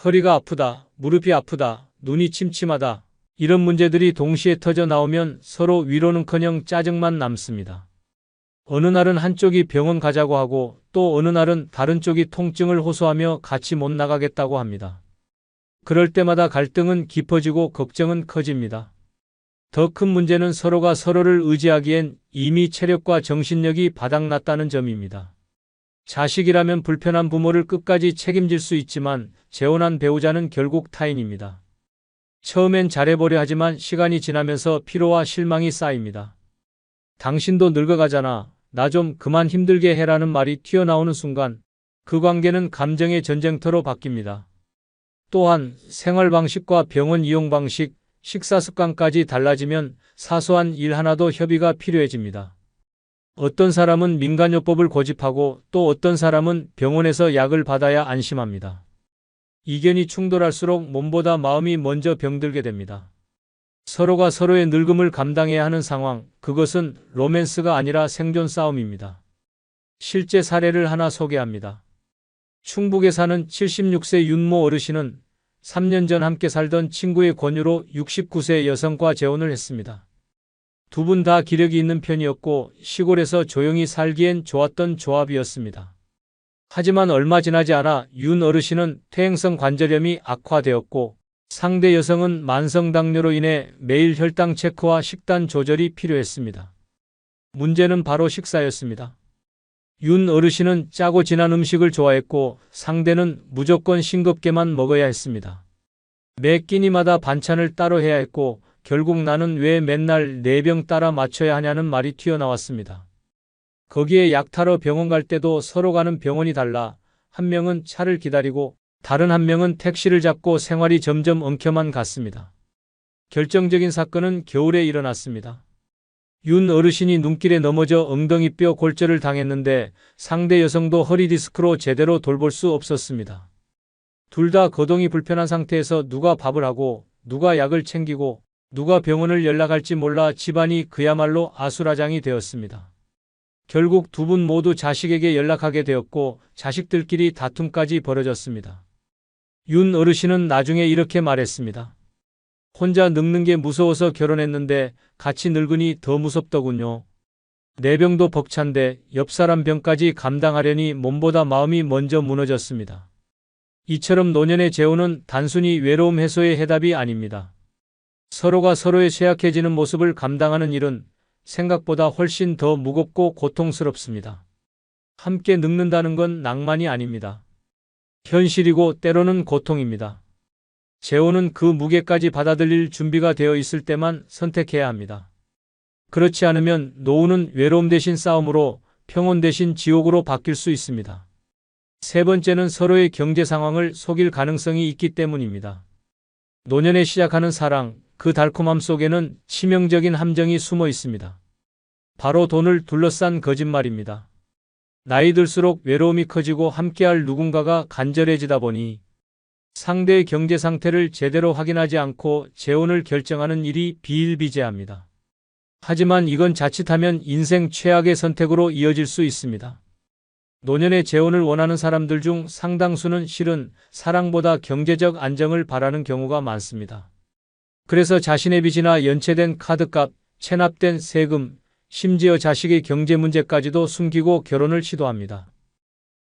허리가 아프다, 무릎이 아프다, 눈이 침침하다, 이런 문제들이 동시에 터져 나오면 서로 위로는커녕 짜증만 남습니다. 어느 날은 한쪽이 병원 가자고 하고 또 어느 날은 다른 쪽이 통증을 호소하며 같이 못 나가겠다고 합니다. 그럴 때마다 갈등은 깊어지고 걱정은 커집니다. 더 큰 문제는 서로가 서로를 의지하기엔 이미 체력과 정신력이 바닥났다는 점입니다. 자식이라면 불편한 부모를 끝까지 책임질 수 있지만 재혼한 배우자는 결국 타인입니다. 처음엔 잘해보려 하지만 시간이 지나면서 피로와 실망이 쌓입니다. 당신도 늙어가잖아. 나 좀 그만 힘들게 해라는 말이 튀어나오는 순간 그 관계는 감정의 전쟁터로 바뀝니다. 또한 생활 방식과 병원 이용 방식, 식사 습관까지 달라지면 사소한 일 하나도 협의가 필요해집니다. 어떤 사람은 민간요법을 고집하고 또 어떤 사람은 병원에서 약을 받아야 안심합니다. 이견이 충돌할수록 몸보다 마음이 먼저 병들게 됩니다. 서로가 서로의 늙음을 감당해야 하는 상황, 그것은 로맨스가 아니라 생존 싸움입니다. 실제 사례를 하나 소개합니다. 충북에 사는 76세 윤모 어르신은 3년 전 함께 살던 친구의 권유로 69세 여성과 재혼을 했습니다. 두 분 다 기력이 있는 편이었고 시골에서 조용히 살기엔 좋았던 조합이었습니다. 하지만 얼마 지나지 않아 윤 어르신은 퇴행성 관절염이 악화되었고 상대 여성은 만성 당뇨로 인해 매일 혈당 체크와 식단 조절이 필요했습니다. 문제는 바로 식사였습니다. 윤 어르신은 짜고 진한 음식을 좋아했고 상대는 무조건 싱겁게만 먹어야 했습니다. 매 끼니마다 반찬을 따로 해야 했고 결국 나는 왜 맨날 내 병 따라 맞춰야 하냐는 말이 튀어나왔습니다. 거기에 약 타러 병원 갈 때도 서로 가는 병원이 달라 한 명은 차를 기다리고 다른 한 명은 택시를 잡고 생활이 점점 엉켜만 갔습니다. 결정적인 사건은 겨울에 일어났습니다. 윤 어르신이 눈길에 넘어져 엉덩이뼈 골절을 당했는데 상대 여성도 허리 디스크로 제대로 돌볼 수 없었습니다. 둘 다 거동이 불편한 상태에서 누가 밥을 하고 누가 약을 챙기고 누가 병원을 연락할지 몰라 집안이 그야말로 아수라장이 되었습니다. 결국 두 분 모두 자식에게 연락하게 되었고 자식들끼리 다툼까지 벌어졌습니다. 윤 어르신은 나중에 이렇게 말했습니다. 혼자 늙는 게 무서워서 결혼했는데 같이 늙으니 더 무섭더군요. 내 병도 벅찬데 옆 사람 병까지 감당하려니 몸보다 마음이 먼저 무너졌습니다. 이처럼 노년의 재혼은 단순히 외로움 해소의 해답이 아닙니다. 서로가 서로의 쇠약해지는 모습을 감당하는 일은 생각보다 훨씬 더 무겁고 고통스럽습니다. 함께 늙는다는 건 낭만이 아닙니다. 현실이고 때로는 고통입니다. 재혼은 그 무게까지 받아들일 준비가 되어 있을 때만 선택해야 합니다. 그렇지 않으면 노후는 외로움 대신 싸움으로, 평온 대신 지옥으로 바뀔 수 있습니다. 세 번째는 서로의 경제 상황을 속일 가능성이 있기 때문입니다. 노년에 시작하는 사랑, 그 달콤함 속에는 치명적인 함정이 숨어 있습니다. 바로 돈을 둘러싼 거짓말입니다. 나이 들수록 외로움이 커지고 함께할 누군가가 간절해지다 보니 상대의 경제 상태를 제대로 확인하지 않고 재혼을 결정하는 일이 비일비재합니다. 하지만 이건 자칫하면 인생 최악의 선택으로 이어질 수 있습니다. 노년의 재혼을 원하는 사람들 중 상당수는 실은 사랑보다 경제적 안정을 바라는 경우가 많습니다. 그래서 자신의 빚이나 연체된 카드값, 체납된 세금, 심지어 자식의 경제 문제까지도 숨기고 결혼을 시도합니다.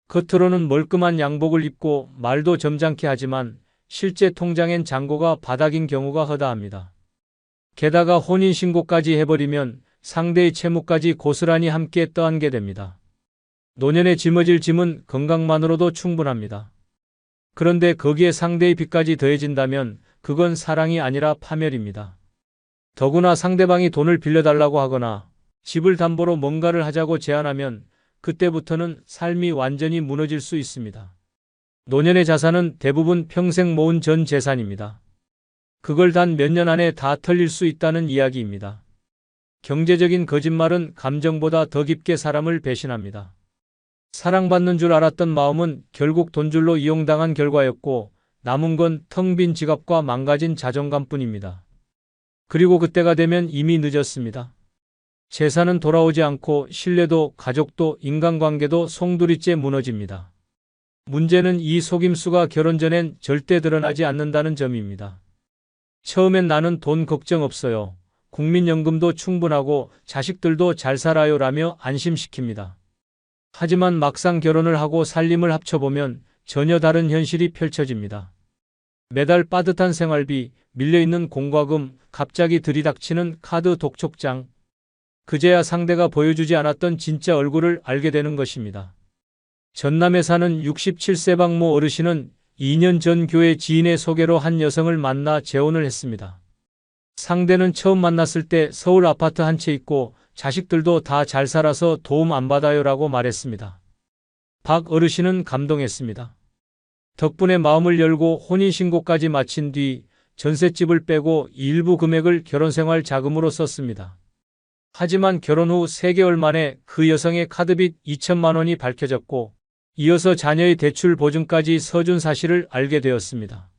겉으로는 멀끔한 양복을 입고 말도 점잖게 하지만 실제 통장엔 잔고가 바닥인 경우가 허다합니다. 게다가 혼인신고까지 해버리면 상대의 채무까지 고스란히 함께 떠안게 됩니다. 노년에 짊어질 짐은 건강만으로도 충분합니다. 그런데 거기에 상대의 빚까지 더해진다면 그건 사랑이 아니라 파멸입니다. 더구나 상대방이 돈을 빌려달라고 하거나 집을 담보로 뭔가를 하자고 제안하면 그때부터는 삶이 완전히 무너질 수 있습니다. 노년의 자산은 대부분 평생 모은 전 재산입니다. 그걸 단 몇 년 안에 다 털릴 수 있다는 이야기입니다. 경제적인 거짓말은 감정보다 더 깊게 사람을 배신합니다. 사랑받는 줄 알았던 마음은 결국 돈줄로 이용당한 결과였고 남은 건 텅 빈 지갑과 망가진 자존감뿐입니다. 그리고 그때가 되면 이미 늦었습니다. 재산은 돌아오지 않고 신뢰도, 가족도, 인간관계도 송두리째 무너집니다. 문제는 이 속임수가 결혼 전엔 절대 드러나지 않는다는 점입니다. 처음엔 나는 돈 걱정 없어요. 국민연금도 충분하고 자식들도 잘 살아요 라며 안심시킵니다. 하지만 막상 결혼을 하고 살림을 합쳐보면 전혀 다른 현실이 펼쳐집니다. 매달 빠듯한 생활비, 밀려있는 공과금, 갑자기 들이닥치는 카드 독촉장. 그제야 상대가 보여주지 않았던 진짜 얼굴을 알게 되는 것입니다. 전남에 사는 67세 박모 어르신은 2년 전 교회 지인의 소개로 한 여성을 만나 재혼을 했습니다. 상대는 처음 만났을 때 서울 아파트 한 채 있고 자식들도 다 잘 살아서 도움 안 받아요 라고 말했습니다. 박 어르신은 감동했습니다. 덕분에 마음을 열고 혼인신고까지 마친 뒤 전셋집을 빼고 일부 금액을 결혼생활 자금으로 썼습니다. 하지만 결혼 후 3개월 만에 그 여성의 카드빚 2천만 원이 밝혀졌고 이어서 자녀의 대출 보증까지 서준 사실을 알게 되었습니다.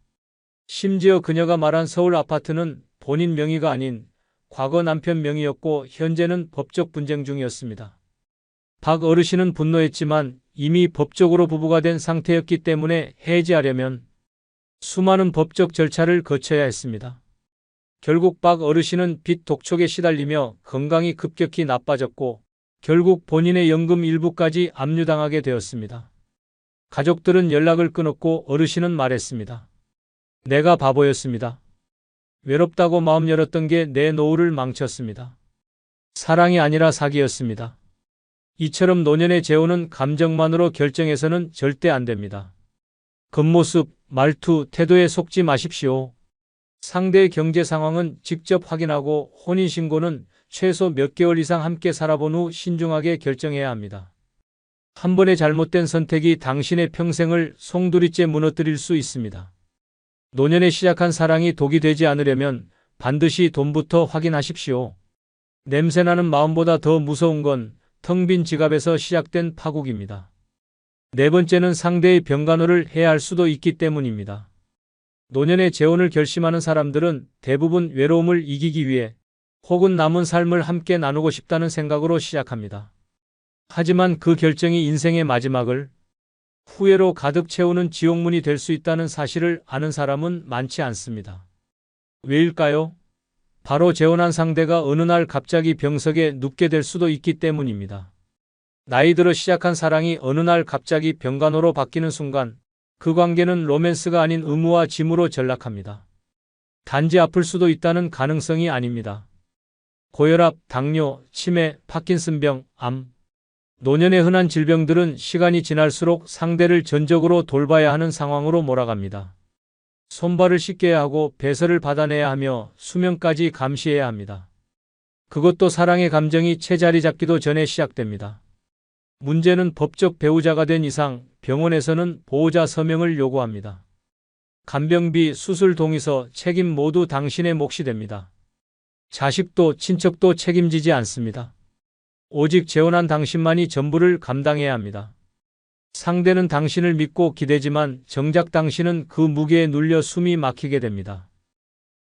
심지어 그녀가 말한 서울 아파트는 본인 명의가 아닌 과거 남편 명의였고 현재는 법적 분쟁 중이었습니다. 박 어르신은 분노했지만 이미 법적으로 부부가 된 상태였기 때문에 해지하려면 수많은 법적 절차를 거쳐야 했습니다. 결국 박 어르신은 빚 독촉에 시달리며 건강이 급격히 나빠졌고 결국 본인의 연금 일부까지 압류당하게 되었습니다. 가족들은 연락을 끊었고 어르신은 말했습니다. 내가 바보였습니다. 외롭다고 마음 열었던 게 내 노후를 망쳤습니다. 사랑이 아니라 사기였습니다. 이처럼 노년의 재혼은 감정만으로 결정해서는 절대 안 됩니다. 겉모습, 말투, 태도에 속지 마십시오. 상대의 경제 상황은 직접 확인하고 혼인신고는 최소 몇 개월 이상 함께 살아본 후 신중하게 결정해야 합니다. 한 번의 잘못된 선택이 당신의 평생을 송두리째 무너뜨릴 수 있습니다. 노년에 시작한 사랑이 독이 되지 않으려면 반드시 돈부터 확인하십시오. 냄새나는 마음보다 더 무서운 건 텅 빈 지갑에서 시작된 파국입니다. 네 번째는 상대의 병간호를 해야 할 수도 있기 때문입니다. 노년의 재혼을 결심하는 사람들은 대부분 외로움을 이기기 위해 혹은 남은 삶을 함께 나누고 싶다는 생각으로 시작합니다. 하지만 그 결정이 인생의 마지막을 후회로 가득 채우는 지옥문이 될 수 있다는 사실을 아는 사람은 많지 않습니다. 왜일까요? 바로 재혼한 상대가 어느 날 갑자기 병석에 눕게 될 수도 있기 때문입니다. 나이 들어 시작한 사랑이 어느 날 갑자기 병간호로 바뀌는 순간 그 관계는 로맨스가 아닌 의무와 짐으로 전락합니다. 단지 아플 수도 있다는 가능성이 아닙니다. 고혈압, 당뇨, 치매, 파킨슨병, 암. 노년의 흔한 질병들은 시간이 지날수록 상대를 전적으로 돌봐야 하는 상황으로 몰아갑니다. 손발을 씻겨야 하고 배설을 받아내야 하며 수면까지 감시해야 합니다. 그것도 사랑의 감정이 채자리 잡기도 전에 시작됩니다. 문제는 법적 배우자가 된 이상 병원에서는 보호자 서명을 요구합니다. 간병비, 수술 동의서, 책임 모두 당신의 몫이 됩니다. 자식도 친척도 책임지지 않습니다. 오직 재혼한 당신만이 전부를 감당해야 합니다. 상대는 당신을 믿고 기대지만 정작 당신은 그 무게에 눌려 숨이 막히게 됩니다.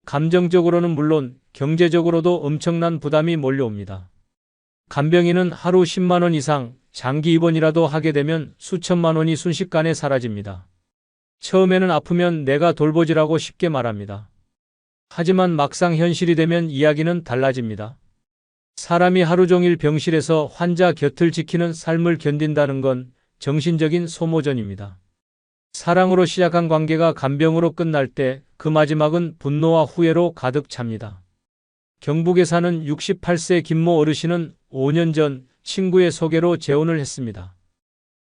감정적으로는 물론 경제적으로도 엄청난 부담이 몰려옵니다. 간병인은 하루 10만 원 이상 장기 입원이라도 하게 되면 수천만 원이 순식간에 사라집니다. 처음에는 아프면 내가 돌보지라고 쉽게 말합니다. 하지만 막상 현실이 되면 이야기는 달라집니다. 사람이 하루 종일 병실에서 환자 곁을 지키는 삶을 견딘다는 건 정신적인 소모전입니다. 사랑으로 시작한 관계가 간병으로 끝날 때 그 마지막은 분노와 후회로 가득 찹니다. 경북에 사는 68세 김모 어르신은 5년 전 친구의 소개로 재혼을 했습니다.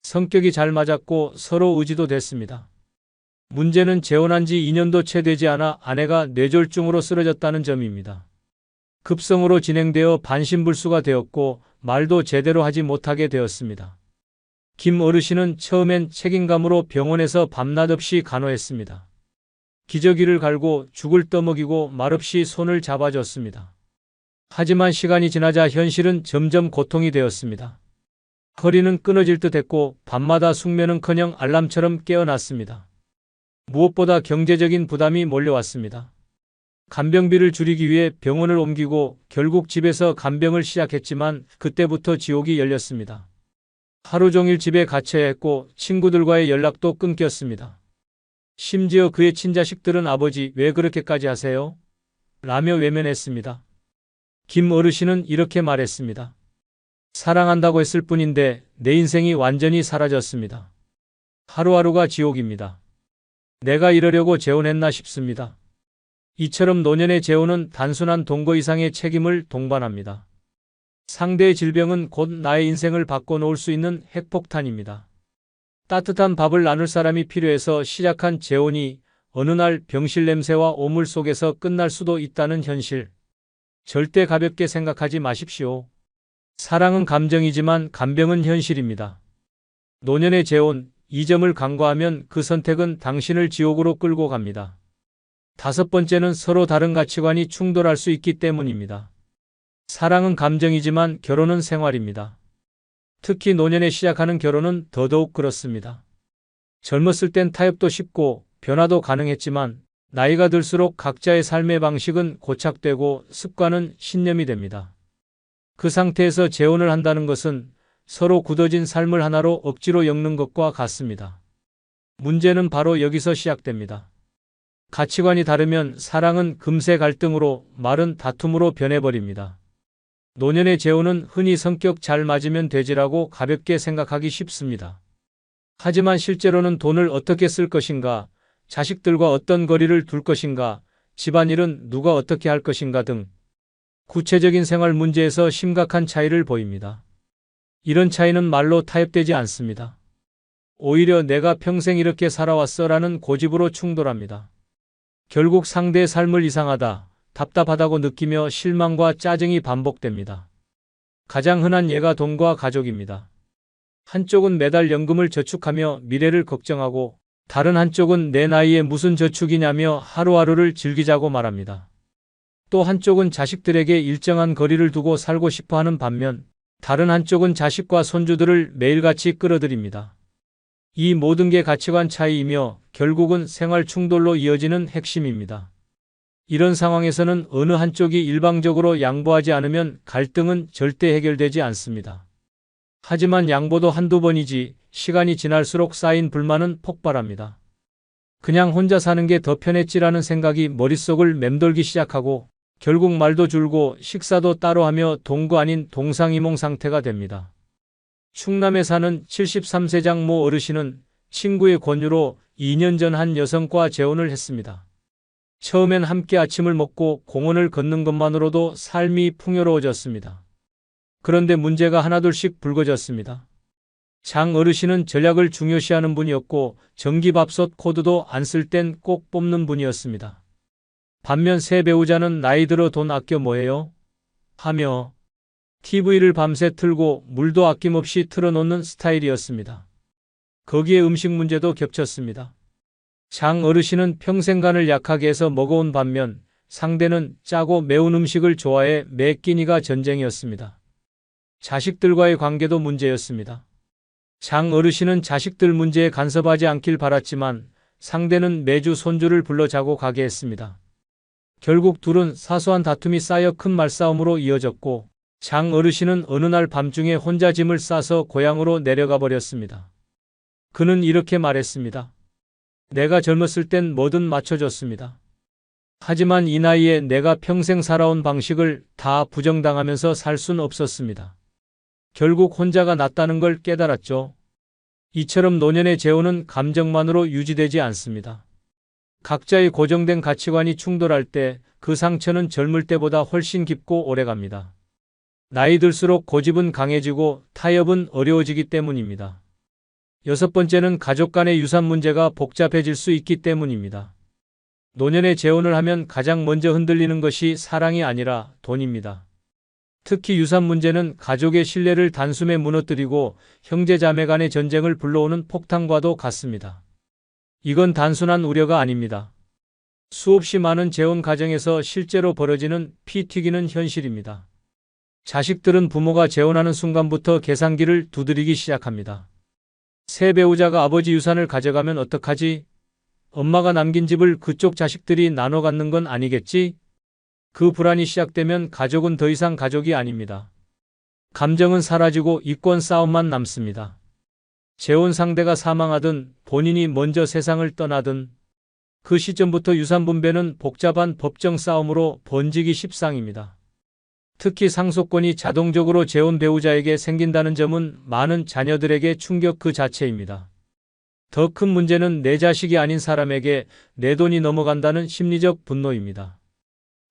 성격이 잘 맞았고 서로 의지도 됐습니다. 문제는 재혼한 지 2년도 채 되지 않아 아내가 뇌졸중으로 쓰러졌다는 점입니다. 급성으로 진행되어 반신불수가 되었고 말도 제대로 하지 못하게 되었습니다. 김 어르신은 처음엔 책임감으로 병원에서 밤낮 없이 간호했습니다. 기저귀를 갈고 죽을 떠먹이고 말없이 손을 잡아줬습니다. 하지만 시간이 지나자 현실은 점점 고통이 되었습니다. 허리는 끊어질 듯 했고 밤마다 숙면은커녕 알람처럼 깨어났습니다. 무엇보다 경제적인 부담이 몰려왔습니다. 간병비를 줄이기 위해 병원을 옮기고 결국 집에서 간병을 시작했지만 그때부터 지옥이 열렸습니다. 하루 종일 집에 갇혀야 했고 친구들과의 연락도 끊겼습니다. 심지어 그의 친자식들은 아버지 왜 그렇게까지 하세요? 라며 외면했습니다. 김 어르신은 이렇게 말했습니다. 사랑한다고 했을 뿐인데 내 인생이 완전히 사라졌습니다. 하루하루가 지옥입니다. 내가 이러려고 재혼했나 싶습니다. 이처럼 노년의 재혼은 단순한 동거 이상의 책임을 동반합니다. 상대의 질병은 곧 나의 인생을 바꿔놓을 수 있는 핵폭탄입니다. 따뜻한 밥을 나눌 사람이 필요해서 시작한 재혼이 어느 날 병실 냄새와 오물 속에서 끝날 수도 있다는 현실. 절대 가볍게 생각하지 마십시오. 사랑은 감정이지만 간병은 현실입니다. 노년의 재혼, 이 점을 간과하면 그 선택은 당신을 지옥으로 끌고 갑니다. 다섯 번째는 서로 다른 가치관이 충돌할 수 있기 때문입니다. 사랑은 감정이지만 결혼은 생활입니다. 특히 노년에 시작하는 결혼은 더더욱 그렇습니다. 젊었을 땐 타협도 쉽고 변화도 가능했지만 나이가 들수록 각자의 삶의 방식은 고착되고 습관은 신념이 됩니다. 그 상태에서 재혼을 한다는 것은 서로 굳어진 삶을 하나로 억지로 엮는 것과 같습니다. 문제는 바로 여기서 시작됩니다. 가치관이 다르면 사랑은 금세 갈등으로, 말은 다툼으로 변해버립니다. 노년의 재혼은 흔히 성격 잘 맞으면 되지라고 가볍게 생각하기 쉽습니다. 하지만 실제로는 돈을 어떻게 쓸 것인가, 자식들과 어떤 거리를 둘 것인가, 집안일은 누가 어떻게 할 것인가 등 구체적인 생활 문제에서 심각한 차이를 보입니다. 이런 차이는 말로 타협되지 않습니다. 오히려 내가 평생 이렇게 살아왔어라는 고집으로 충돌합니다. 결국 상대의 삶을 이상하다, 답답하다고 느끼며 실망과 짜증이 반복됩니다. 가장 흔한 예가 돈과 가족입니다. 한쪽은 매달 연금을 저축하며 미래를 걱정하고 다른 한쪽은 내 나이에 무슨 저축이냐며 하루하루를 즐기자고 말합니다. 또 한쪽은 자식들에게 일정한 거리를 두고 살고 싶어 하는 반면 다른 한쪽은 자식과 손주들을 매일같이 끌어들입니다. 이 모든 게 가치관 차이이며 결국은 생활 충돌로 이어지는 핵심입니다. 이런 상황에서는 어느 한쪽이 일방적으로 양보하지 않으면 갈등은 절대 해결되지 않습니다. 하지만 양보도 한두 번이지 시간이 지날수록 쌓인 불만은 폭발합니다. 그냥 혼자 사는 게 더 편했지라는 생각이 머릿속을 맴돌기 시작하고 결국 말도 줄고 식사도 따로 하며 동거 아닌 동상이몽 상태가 됩니다. 충남에 사는 73세장 모 어르신은 친구의 권유로 2년 전 한 여성과 재혼을 했습니다. 처음엔 함께 아침을 먹고 공원을 걷는 것만으로도 삶이 풍요로워졌습니다. 그런데 문제가 하나둘씩 불거졌습니다. 장 어르신은 전략을 중요시하는 분이었고 전기밥솥 코드도 안 쓸 땐 꼭 뽑는 분이었습니다. 반면 새 배우자는 나이 들어 돈 아껴 뭐해요? 하며 TV를 밤새 틀고 물도 아낌없이 틀어놓는 스타일이었습니다. 거기에 음식 문제도 겹쳤습니다. 장 어르신은 평생 간을 약하게 해서 먹어온 반면 상대는 짜고 매운 음식을 좋아해 매 끼니가 전쟁이었습니다. 자식들과의 관계도 문제였습니다. 장 어르신은 자식들 문제에 간섭하지 않길 바랐지만 상대는 매주 손주를 불러 자고 가게 했습니다. 결국 둘은 사소한 다툼이 쌓여 큰 말싸움으로 이어졌고 장 어르신은 어느 날 밤중에 혼자 짐을 싸서 고향으로 내려가 버렸습니다. 그는 이렇게 말했습니다. 내가 젊었을 땐 뭐든 맞춰줬습니다. 하지만 이 나이에 내가 평생 살아온 방식을 다 부정당하면서 살 순 없었습니다. 결국 혼자가 낫다는 걸 깨달았죠. 이처럼 노년의 재혼은 감정만으로 유지되지 않습니다. 각자의 고정된 가치관이 충돌할 때 그 상처는 젊을 때보다 훨씬 깊고 오래갑니다. 나이 들수록 고집은 강해지고 타협은 어려워지기 때문입니다. 6번째는 가족 간의 유산 문제가 복잡해질 수 있기 때문입니다. 노년에 재혼을 하면 가장 먼저 흔들리는 것이 사랑이 아니라 돈입니다. 특히 유산 문제는 가족의 신뢰를 단숨에 무너뜨리고 형제자매 간의 전쟁을 불러오는 폭탄과도 같습니다. 이건 단순한 우려가 아닙니다. 수없이 많은 재혼 가정에서 실제로 벌어지는 피 튀기는 현실입니다. 자식들은 부모가 재혼하는 순간부터 계산기를 두드리기 시작합니다. 새 배우자가 아버지 유산을 가져가면 어떡하지? 엄마가 남긴 집을 그쪽 자식들이 나눠 갖는 건 아니겠지? 그 불안이 시작되면 가족은 더 이상 가족이 아닙니다. 감정은 사라지고 이권 싸움만 남습니다. 재혼 상대가 사망하든 본인이 먼저 세상을 떠나든 그 시점부터 유산 분배는 복잡한 법정 싸움으로 번지기 십상입니다. 특히 상속권이 자동적으로 재혼 배우자에게 생긴다는 점은 많은 자녀들에게 충격 그 자체입니다. 더 큰 문제는 내 자식이 아닌 사람에게 내 돈이 넘어간다는 심리적 분노입니다.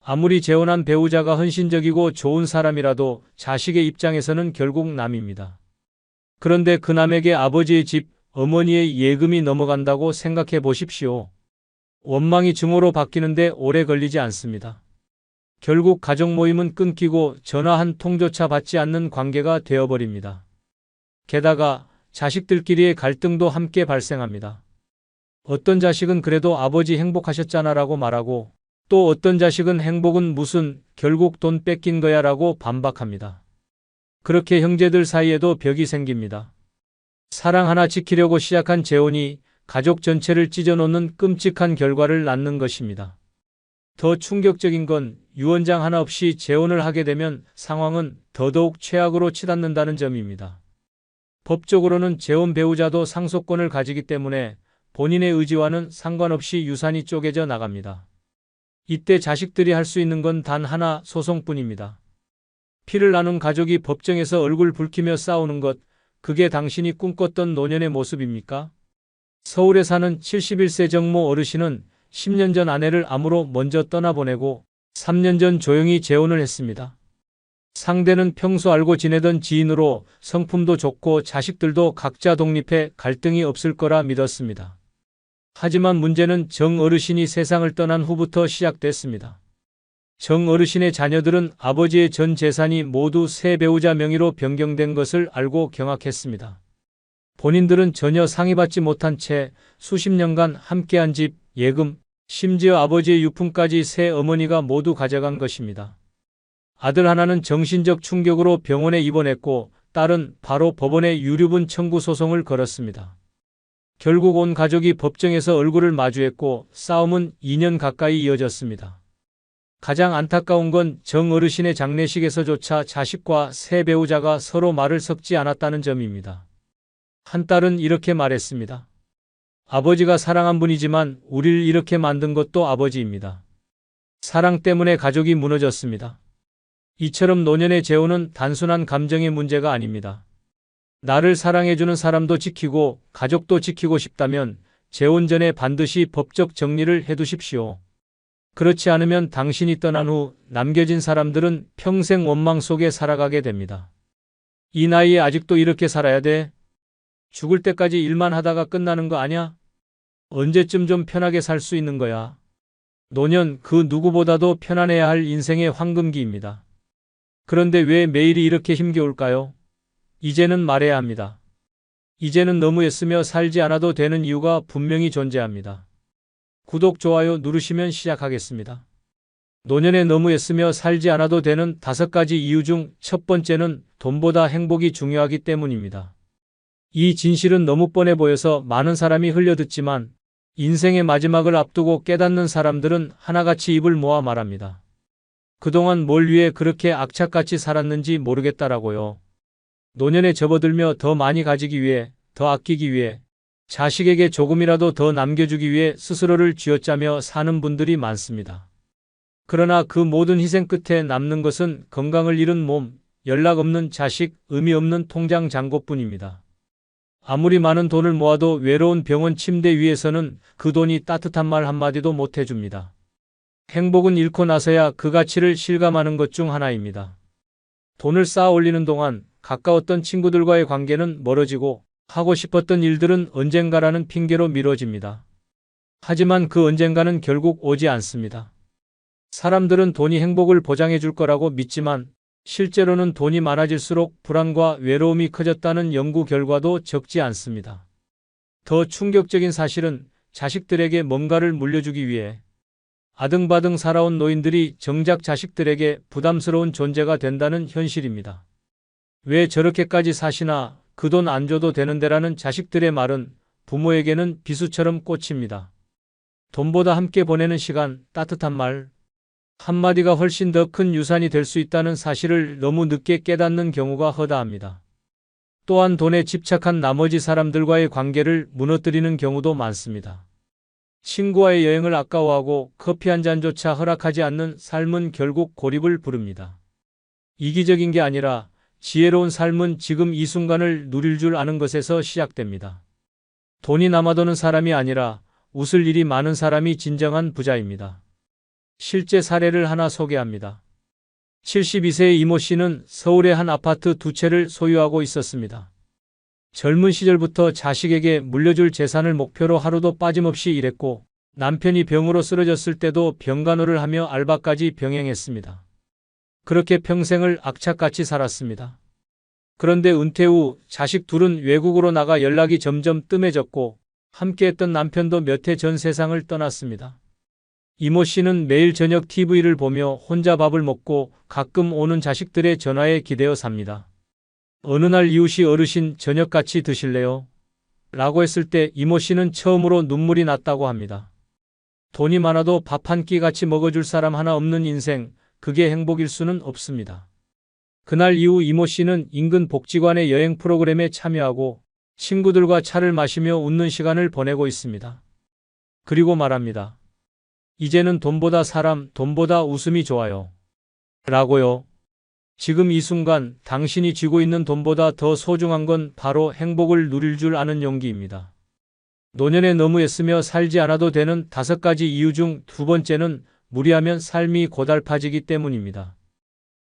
아무리 재혼한 배우자가 헌신적이고 좋은 사람이라도 자식의 입장에서는 결국 남입니다. 그런데 그 남에게 아버지의 집, 어머니의 예금이 넘어간다고 생각해 보십시오. 원망이 증오로 바뀌는데 오래 걸리지 않습니다. 결국 가족 모임은 끊기고 전화 한 통조차 받지 않는 관계가 되어버립니다. 게다가 자식들끼리의 갈등도 함께 발생합니다. 어떤 자식은 그래도 아버지 행복하셨잖아 라고 말하고 또 어떤 자식은 행복은 무슨 결국 돈 뺏긴 거야 라고 반박합니다. 그렇게 형제들 사이에도 벽이 생깁니다. 사랑 하나 지키려고 시작한 재혼이 가족 전체를 찢어놓는 끔찍한 결과를 낳는 것입니다. 더 충격적인 건 유언장 하나 없이 재혼을 하게 되면 상황은 더더욱 최악으로 치닫는다는 점입니다. 법적으로는 재혼 배우자도 상속권을 가지기 때문에 본인의 의지와는 상관없이 유산이 쪼개져 나갑니다. 이때 자식들이 할 수 있는 건 단 하나, 소송뿐입니다. 피를 나눈 가족이 법정에서 얼굴 붉히며 싸우는 것, 그게 당신이 꿈꿨던 노년의 모습입니까? 서울에 사는 71세 정모 어르신은 10년 전 아내를 암으로 먼저 떠나보내고 3년 전 조용히 재혼을 했습니다. 상대는 평소 알고 지내던 지인으로 성품도 좋고 자식들도 각자 독립해 갈등이 없을 거라 믿었습니다. 하지만 문제는 정 어르신이 세상을 떠난 후부터 시작됐습니다. 정 어르신의 자녀들은 아버지의 전 재산이 모두 새 배우자 명의로 변경된 것을 알고 경악했습니다. 본인들은 전혀 상의받지 못한 채 수십 년간 함께한 집, 예금, 심지어 아버지의 유품까지 새 어머니가 모두 가져간 것입니다. 아들 하나는 정신적 충격으로 병원에 입원했고 딸은 바로 법원에 유류분 청구 소송을 걸었습니다. 결국 온 가족이 법정에서 얼굴을 마주했고 싸움은 2년 가까이 이어졌습니다. 가장 안타까운 건 정 어르신의 장례식에서조차 자식과 새 배우자가 서로 말을 섞지 않았다는 점입니다. 한 딸은 이렇게 말했습니다. 아버지가 사랑한 분이지만 우리를 이렇게 만든 것도 아버지입니다. 사랑 때문에 가족이 무너졌습니다. 이처럼 노년의 재혼은 단순한 감정의 문제가 아닙니다. 나를 사랑해주는 사람도 지키고 가족도 지키고 싶다면 재혼 전에 반드시 법적 정리를 해두십시오. 그렇지 않으면 당신이 떠난 후 남겨진 사람들은 평생 원망 속에 살아가게 됩니다. 이 나이에 아직도 이렇게 살아야 돼? 죽을 때까지 일만 하다가 끝나는 거 아냐? 언제쯤 좀 편하게 살 수 있는 거야? 노년 그 누구보다도 편안해야 할 인생의 황금기입니다. 그런데 왜 매일이 이렇게 힘겨울까요? 이제는 말해야 합니다. 이제는 너무 애쓰며 살지 않아도 되는 이유가 분명히 존재합니다. 구독, 좋아요 누르시면 시작하겠습니다. 노년에 너무 애쓰며 살지 않아도 되는 5가지 이유 중 첫 번째는 돈보다 행복이 중요하기 때문입니다. 이 진실은 너무 뻔해 보여서 많은 사람이 흘려듣지만 인생의 마지막을 앞두고 깨닫는 사람들은 하나같이 입을 모아 말합니다. 그동안 뭘 위해 그렇게 악착같이 살았는지 모르겠다라고요. 노년에 접어들며 더 많이 가지기 위해, 더 아끼기 위해, 자식에게 조금이라도 더 남겨주기 위해 스스로를 쥐어짜며 사는 분들이 많습니다. 그러나 그 모든 희생 끝에 남는 것은 건강을 잃은 몸, 연락 없는 자식, 의미 없는 통장 잔고뿐입니다. 아무리 많은 돈을 모아도 외로운 병원 침대 위에서는 그 돈이 따뜻한 말 한마디도 못 해줍니다. 행복은 잃고 나서야 그 가치를 실감하는 것 중 하나입니다. 돈을 쌓아 올리는 동안 가까웠던 친구들과의 관계는 멀어지고 하고 싶었던 일들은 언젠가라는 핑계로 미뤄집니다. 하지만 그 언젠가는 결국 오지 않습니다. 사람들은 돈이 행복을 보장해 줄 거라고 믿지만 실제로는 돈이 많아질수록 불안과 외로움이 커졌다는 연구 결과도 적지 않습니다. 더 충격적인 사실은 자식들에게 뭔가를 물려주기 위해 아등바등 살아온 노인들이 정작 자식들에게 부담스러운 존재가 된다는 현실입니다. 왜 저렇게까지 사시나, 그 돈 안 줘도 되는데라는 자식들의 말은 부모에게는 비수처럼 꽂힙니다. 돈보다 함께 보내는 시간, 따뜻한 말 한마디가 훨씬 더 큰 유산이 될 수 있다는 사실을 너무 늦게 깨닫는 경우가 허다합니다. 또한 돈에 집착한 나머지 사람들과의 관계를 무너뜨리는 경우도 많습니다. 친구와의 여행을 아까워하고 커피 한 잔조차 허락하지 않는 삶은 결국 고립을 부릅니다. 이기적인 게 아니라 지혜로운 삶은 지금 이 순간을 누릴 줄 아는 것에서 시작됩니다. 돈이 남아도는 사람이 아니라 웃을 일이 많은 사람이 진정한 부자입니다. 실제 사례를 하나 소개합니다. 72세의 이모 씨는 서울의 한 아파트 2채를 소유하고 있었습니다. 젊은 시절부터 자식에게 물려줄 재산을 목표로 하루도 빠짐없이 일했고 남편이 병으로 쓰러졌을 때도 병간호를 하며 알바까지 병행했습니다. 그렇게 평생을 악착같이 살았습니다. 그런데 은퇴 후 자식 둘은 외국으로 나가 연락이 점점 뜸해졌고 함께했던 남편도 몇 해 전 세상을 떠났습니다. 이모 씨는 매일 저녁 TV를 보며 혼자 밥을 먹고 가끔 오는 자식들의 전화에 기대어 삽니다. 어느 날 이웃이 어르신 저녁 같이 드실래요? 라고 했을 때 이모 씨는 처음으로 눈물이 났다고 합니다. 돈이 많아도 밥 한 끼 같이 먹어줄 사람 하나 없는 인생, 그게 행복일 수는 없습니다. 그날 이후 이모 씨는 인근 복지관의 여행 프로그램에 참여하고 친구들과 차를 마시며 웃는 시간을 보내고 있습니다. 그리고 말합니다. 이제는 돈보다 사람, 돈보다 웃음이 좋아요. 라고요. 지금 이 순간 당신이 쥐고 있는 돈보다 더 소중한 건 바로 행복을 누릴 줄 아는 용기입니다. 노년에 너무 애쓰며 살지 않아도 되는 5가지 이유 중 2번째는 무리하면 삶이 고달파지기 때문입니다.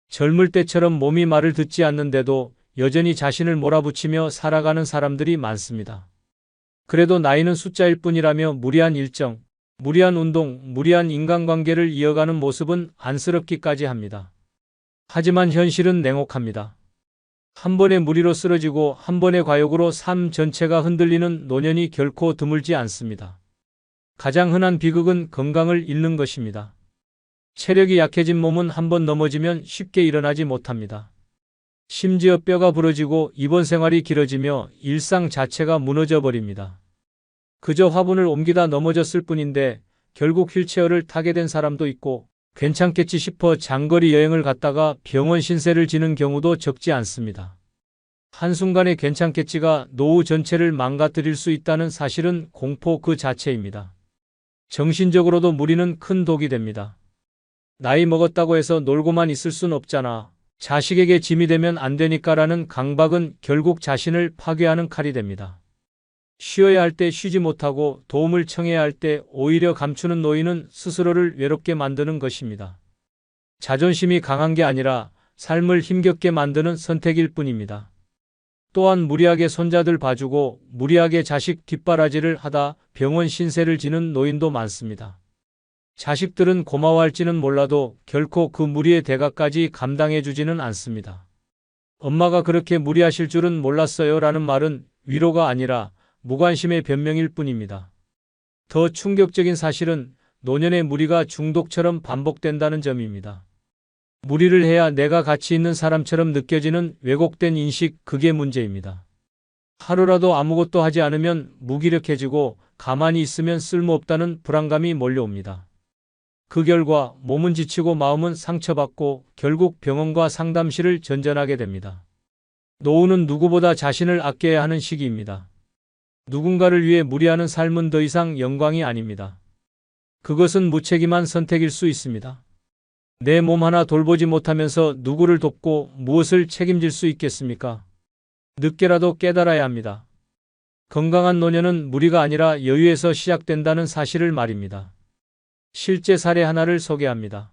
젊을 때처럼 몸이 말을 듣지 않는데도 여전히 자신을 몰아붙이며 살아가는 사람들이 많습니다. 그래도 나이는 숫자일 뿐이라며 무리한 일정, 무리한 운동, 무리한 인간관계를 이어가는 모습은 안쓰럽기까지 합니다. 하지만 현실은 냉혹합니다. 한 번의 무리로 쓰러지고 한 번의 과욕으로 삶 전체가 흔들리는 노년이 결코 드물지 않습니다. 가장 흔한 비극은 건강을 잃는 것입니다. 체력이 약해진 몸은 한번 넘어지면 쉽게 일어나지 못합니다. 심지어 뼈가 부러지고 입원 생활이 길어지며 일상 자체가 무너져 버립니다. 그저 화분을 옮기다 넘어졌을 뿐인데 결국 휠체어를 타게 된 사람도 있고 괜찮겠지 싶어 장거리 여행을 갔다가 병원 신세를 지는 경우도 적지 않습니다. 한순간의 괜찮겠지가 노후 전체를 망가뜨릴 수 있다는 사실은 공포 그 자체입니다. 정신적으로도 무리는 큰 독이 됩니다. 나이 먹었다고 해서 놀고만 있을 순 없잖아. 자식에게 짐이 되면 안 되니까라는 강박은 결국 자신을 파괴하는 칼이 됩니다. 쉬어야 할 때 쉬지 못하고 도움을 청해야 할 때 오히려 감추는 노인은 스스로를 외롭게 만드는 것입니다. 자존심이 강한 게 아니라 삶을 힘겹게 만드는 선택일 뿐입니다. 또한 무리하게 손자들 봐주고 무리하게 자식 뒷바라지를 하다 병원 신세를 지는 노인도 많습니다. 자식들은 고마워할지는 몰라도 결코 그 무리의 대가까지 감당해주지는 않습니다. 엄마가 그렇게 무리하실 줄은 몰랐어요 라는 말은 위로가 아니라 무관심의 변명일 뿐입니다. 더 충격적인 사실은 노년의 무리가 중독처럼 반복된다는 점입니다. 무리를 해야 내가 가치 있는 사람처럼 느껴지는 왜곡된 인식, 그게 문제입니다. 하루라도 아무것도 하지 않으면 무기력해지고 가만히 있으면 쓸모없다는 불안감이 몰려옵니다. 그 결과 몸은 지치고 마음은 상처받고 결국 병원과 상담실을 전전하게 됩니다. 노후는 누구보다 자신을 아껴야 하는 시기입니다. 누군가를 위해 무리하는 삶은 더 이상 영광이 아닙니다. 그것은 무책임한 선택일 수 있습니다. 내 몸 하나 돌보지 못하면서 누구를 돕고 무엇을 책임질 수 있겠습니까? 늦게라도 깨달아야 합니다. 건강한 노년은 무리가 아니라 여유에서 시작된다는 사실을 말입니다. 실제 사례 하나를 소개합니다.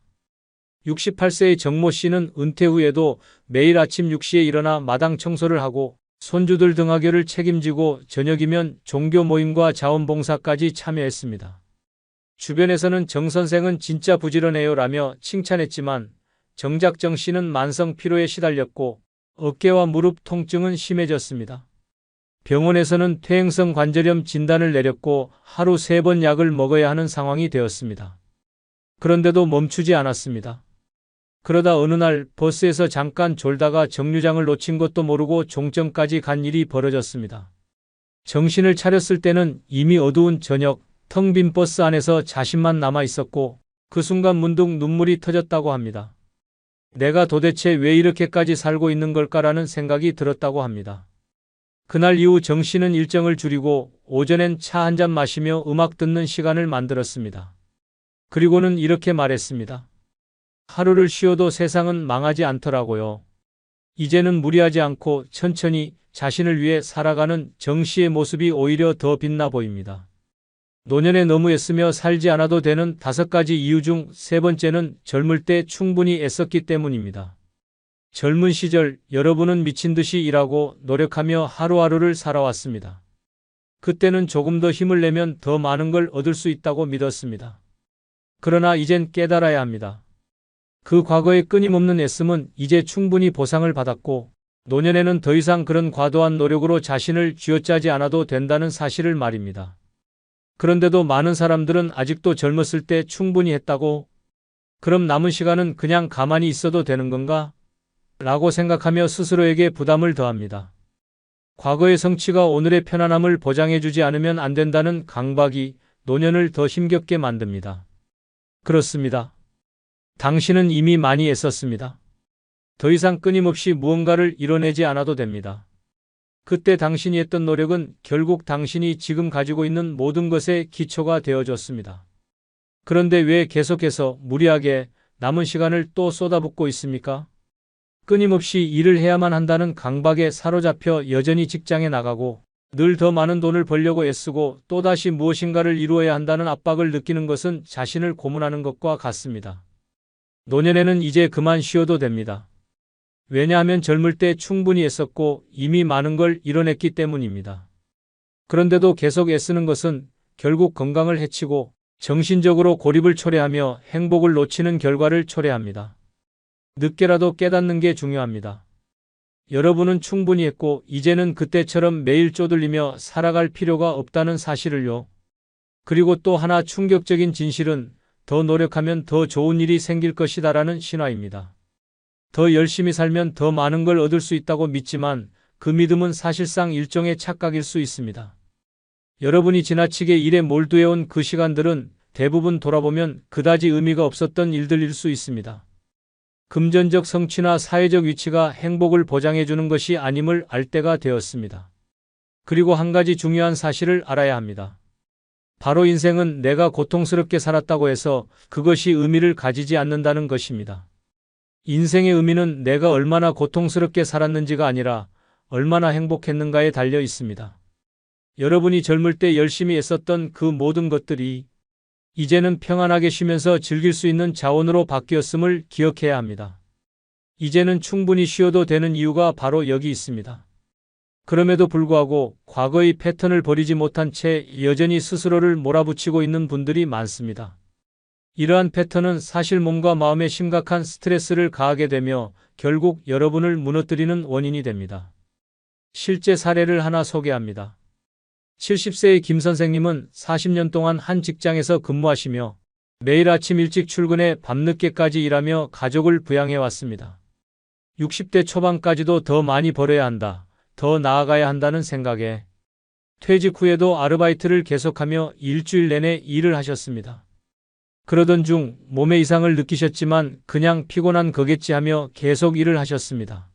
68세의 정모 씨는 은퇴 후에도 매일 아침 6시에 일어나 마당 청소를 하고 손주들 등하교를 책임지고 저녁이면 종교 모임과 자원봉사까지 참여했습니다. 주변에서는 정 선생은 진짜 부지런해요 라며 칭찬했지만 정작 정 씨는 만성 피로에 시달렸고 어깨와 무릎 통증은 심해졌습니다. 병원에서는 퇴행성 관절염 진단을 내렸고 하루 3번 약을 먹어야 하는 상황이 되었습니다. 그런데도 멈추지 않았습니다. 그러다 어느 날 버스에서 잠깐 졸다가 정류장을 놓친 것도 모르고 종점까지 간 일이 벌어졌습니다. 정신을 차렸을 때는 이미 어두운 저녁, 텅 빈 버스 안에서 자신만 남아 있었고 그 순간 문득 눈물이 터졌다고 합니다. 내가 도대체 왜 이렇게까지 살고 있는 걸까라는 생각이 들었다고 합니다. 그날 이후 정 씨는 일정을 줄이고 오전엔 차 한 잔 마시며 음악 듣는 시간을 만들었습니다. 그리고는 이렇게 말했습니다. 하루를 쉬어도 세상은 망하지 않더라고요. 이제는 무리하지 않고 천천히 자신을 위해 살아가는 정 씨의 모습이 오히려 더 빛나 보입니다. 노년에 너무 애쓰며 살지 않아도 되는 5가지 이유 중 3번째는 젊을 때 충분히 애썼기 때문입니다. 젊은 시절 여러분은 미친 듯이 일하고 노력하며 하루하루를 살아왔습니다. 그때는 조금 더 힘을 내면 더 많은 걸 얻을 수 있다고 믿었습니다. 그러나 이젠 깨달아야 합니다. 그 과거의 끊임없는 애씀은 이제 충분히 보상을 받았고 노년에는 더 이상 그런 과도한 노력으로 자신을 쥐어짜지 않아도 된다는 사실을 말입니다. 그런데도 많은 사람들은 아직도 젊었을 때 충분히 했다고, 그럼 남은 시간은 그냥 가만히 있어도 되는 건가? 라고 생각하며 스스로에게 부담을 더합니다. 과거의 성취가 오늘의 편안함을 보장해주지 않으면 안 된다는 강박이 노년을 더 힘겹게 만듭니다. 그렇습니다. 당신은 이미 많이 애썼습니다. 더 이상 끊임없이 무언가를 이뤄내지 않아도 됩니다. 그때 당신이 했던 노력은 결국 당신이 지금 가지고 있는 모든 것의 기초가 되어줬습니다. 그런데 왜 계속해서 무리하게 남은 시간을 또 쏟아붓고 있습니까? 끊임없이 일을 해야만 한다는 강박에 사로잡혀 여전히 직장에 나가고 늘 더 많은 돈을 벌려고 애쓰고 또다시 무엇인가를 이루어야 한다는 압박을 느끼는 것은 자신을 고문하는 것과 같습니다. 노년에는 이제 그만 쉬어도 됩니다. 왜냐하면 젊을 때 충분히 애썼고 이미 많은 걸 이뤄냈기 때문입니다. 그런데도 계속 애쓰는 것은 결국 건강을 해치고 정신적으로 고립을 초래하며 행복을 놓치는 결과를 초래합니다. 늦게라도 깨닫는 게 중요합니다. 여러분은 충분히 했고 이제는 그때처럼 매일 쪼들리며 살아갈 필요가 없다는 사실을요. 그리고 또 하나 충격적인 진실은 더 노력하면 더 좋은 일이 생길 것이다라는 신화입니다. 더 열심히 살면 더 많은 걸 얻을 수 있다고 믿지만 그 믿음은 사실상 일종의 착각일 수 있습니다. 여러분이 지나치게 일에 몰두해온 그 시간들은 대부분 돌아보면 그다지 의미가 없었던 일들일 수 있습니다. 금전적 성취나 사회적 위치가 행복을 보장해주는 것이 아님을 알 때가 되었습니다. 그리고 한 가지 중요한 사실을 알아야 합니다. 바로 인생은 내가 고통스럽게 살았다고 해서 그것이 의미를 가지지 않는다는 것입니다. 인생의 의미는 내가 얼마나 고통스럽게 살았는지가 아니라 얼마나 행복했는가에 달려 있습니다. 여러분이 젊을 때 열심히 애썼던 그 모든 것들이 이제는 평안하게 쉬면서 즐길 수 있는 자원으로 바뀌었음을 기억해야 합니다. 이제는 충분히 쉬어도 되는 이유가 바로 여기 있습니다. 그럼에도 불구하고 과거의 패턴을 버리지 못한 채 여전히 스스로를 몰아붙이고 있는 분들이 많습니다. 이러한 패턴은 사실 몸과 마음에 심각한 스트레스를 가하게 되며 결국 여러분을 무너뜨리는 원인이 됩니다. 실제 사례를 하나 소개합니다. 70세의 김 선생님은 40년 동안 한 직장에서 근무하시며 매일 아침 일찍 출근해 밤늦게까지 일하며 가족을 부양해 왔습니다. 60대 초반까지도 더 많이 벌어야 한다, 더 나아가야 한다는 생각에 퇴직 후에도 아르바이트를 계속하며 일주일 내내 일을 하셨습니다. 그러던 중 몸에 이상을 느끼셨지만 그냥 피곤한 거겠지 하며 계속 일을 하셨습니다.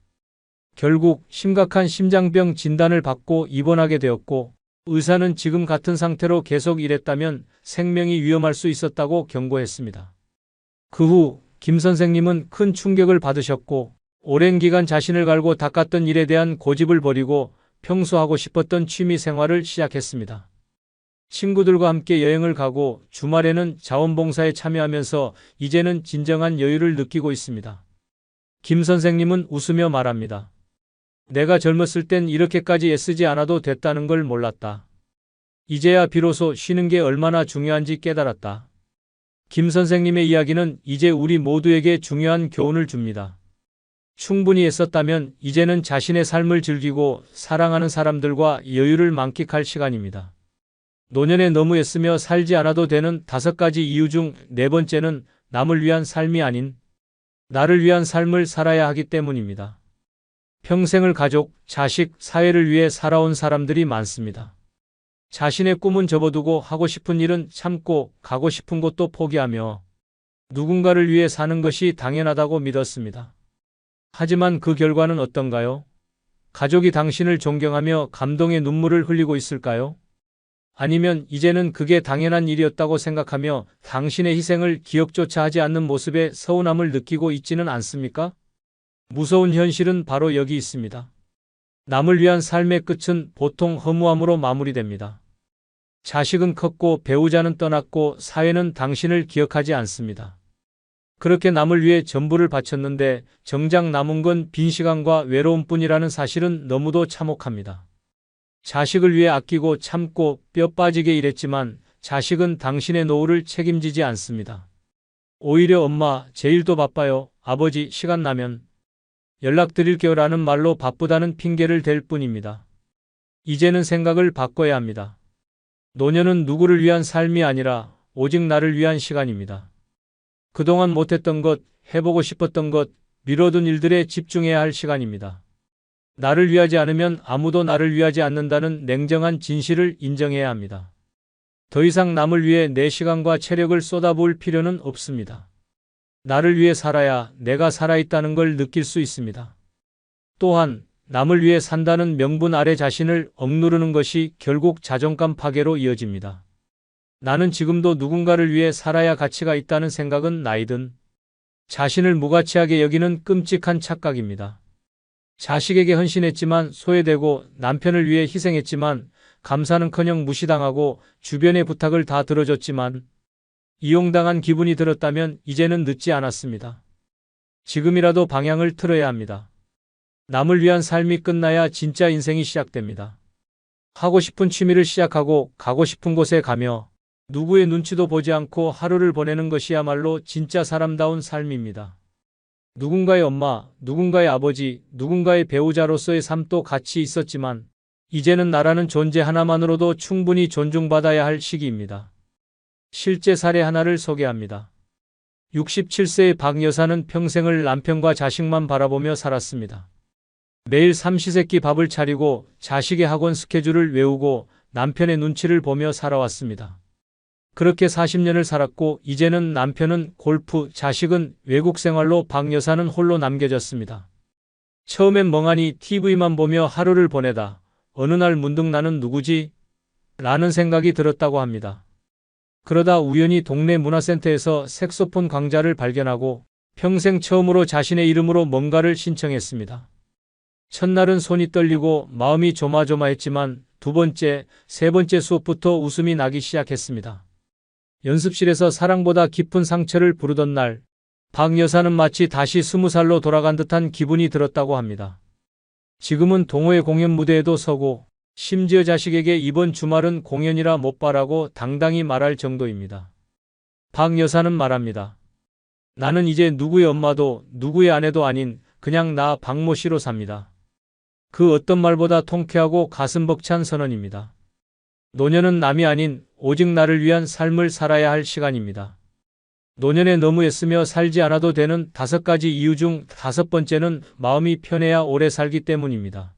결국 심각한 심장병 진단을 받고 입원하게 되었고 의사는 지금 같은 상태로 계속 일했다면 생명이 위험할 수 있었다고 경고했습니다. 그 후 김 선생님은 큰 충격을 받으셨고 오랜 기간 자신을 갈고 닦았던 일에 대한 고집을 버리고 평소 하고 싶었던 취미 생활을 시작했습니다. 친구들과 함께 여행을 가고 주말에는 자원봉사에 참여하면서 이제는 진정한 여유를 느끼고 있습니다. 김 선생님은 웃으며 말합니다. 내가 젊었을 땐 이렇게까지 애쓰지 않아도 됐다는 걸 몰랐다. 이제야 비로소 쉬는 게 얼마나 중요한지 깨달았다. 김 선생님의 이야기는 이제 우리 모두에게 중요한 교훈을 줍니다. 충분히 애썼다면 이제는 자신의 삶을 즐기고 사랑하는 사람들과 여유를 만끽할 시간입니다. 노년에 너무 애쓰며 살지 않아도 되는 5가지 이유 중 4번째는 남을 위한 삶이 아닌 나를 위한 삶을 살아야 하기 때문입니다. 평생을 가족, 자식, 사회를 위해 살아온 사람들이 많습니다. 자신의 꿈은 접어두고 하고 싶은 일은 참고 가고 싶은 곳도 포기하며 누군가를 위해 사는 것이 당연하다고 믿었습니다. 하지만 그 결과는 어떤가요? 가족이 당신을 존경하며 감동의 눈물을 흘리고 있을까요? 아니면 이제는 그게 당연한 일이었다고 생각하며 당신의 희생을 기억조차 하지 않는 모습에 서운함을 느끼고 있지는 않습니까? 무서운 현실은 바로 여기 있습니다. 남을 위한 삶의 끝은 보통 허무함으로 마무리됩니다. 자식은 컸고 배우자는 떠났고 사회는 당신을 기억하지 않습니다. 그렇게 남을 위해 전부를 바쳤는데 정작 남은 건 빈 시간과 외로움뿐이라는 사실은 너무도 참혹합니다. 자식을 위해 아끼고 참고 뼈 빠지게 일했지만 자식은 당신의 노후를 책임지지 않습니다. 오히려 엄마, 제 일도 바빠요. 아버지, 시간 나면 연락드릴게요 라는 말로 바쁘다는 핑계를 댈 뿐입니다. 이제는 생각을 바꿔야 합니다. 노년은 누구를 위한 삶이 아니라 오직 나를 위한 시간입니다. 그동안 못했던 것, 해보고 싶었던 것, 미뤄둔 일들에 집중해야 할 시간입니다. 나를 위하지 않으면 아무도 나를 위하지 않는다는 냉정한 진실을 인정해야 합니다. 더 이상 남을 위해 내 시간과 체력을 쏟아부을 필요는 없습니다. 나를 위해 살아야 내가 살아있다는 걸 느낄 수 있습니다. 또한 남을 위해 산다는 명분 아래 자신을 억누르는 것이 결국 자존감 파괴로 이어집니다. 나는 지금도 누군가를 위해 살아야 가치가 있다는 생각은 나이든 자신을 무가치하게 여기는 끔찍한 착각입니다. 자식에게 헌신했지만 소외되고 남편을 위해 희생했지만 감사는커녕 무시당하고 주변의 부탁을 다 들어줬지만 이용당한 기분이 들었다면 이제는 늦지 않았습니다. 지금이라도 방향을 틀어야 합니다. 남을 위한 삶이 끝나야 진짜 인생이 시작됩니다. 하고 싶은 취미를 시작하고 가고 싶은 곳에 가며 누구의 눈치도 보지 않고 하루를 보내는 것이야말로 진짜 사람다운 삶입니다. 누군가의 엄마, 누군가의 아버지, 누군가의 배우자로서의 삶도 같이 있었지만 이제는 나라는 존재 하나만으로도 충분히 존중받아야 할 시기입니다. 실제 사례 하나를 소개합니다. 67세의 박 여사는 평생을 남편과 자식만 바라보며 살았습니다. 매일 삼시세끼 밥을 차리고 자식의 학원 스케줄을 외우고 남편의 눈치를 보며 살아왔습니다. 그렇게 40년을 살았고 이제는 남편은 골프, 자식은 외국 생활로 박 여사는 홀로 남겨졌습니다. 처음엔 멍하니 TV만 보며 하루를 보내다 어느 날 문득 나는 누구지? 라는 생각이 들었다고 합니다. 그러다 우연히 동네 문화센터에서 색소폰 강좌를 발견하고 평생 처음으로 자신의 이름으로 뭔가를 신청했습니다. 첫날은 손이 떨리고 마음이 조마조마했지만 두 번째, 세 번째 수업부터 웃음이 나기 시작했습니다. 연습실에서 사랑보다 깊은 상처를 부르던 날, 박 여사는 마치 다시 20살로 돌아간 듯한 기분이 들었다고 합니다. 지금은 동호회 공연 무대에도 서고 심지어 자식에게 이번 주말은 공연이라 못 봐라고 당당히 말할 정도입니다. 박 여사는 말합니다. 나는 이제 누구의 엄마도 누구의 아내도 아닌 그냥 나 박모 씨로 삽니다. 그 어떤 말보다 통쾌하고 가슴 벅찬 선언입니다. 노년은 남이 아닌 오직 나를 위한 삶을 살아야 할 시간입니다. 노년에 너무 애쓰며 살지 않아도 되는 5가지 이유 중 5번째는 마음이 편해야 오래 살기 때문입니다.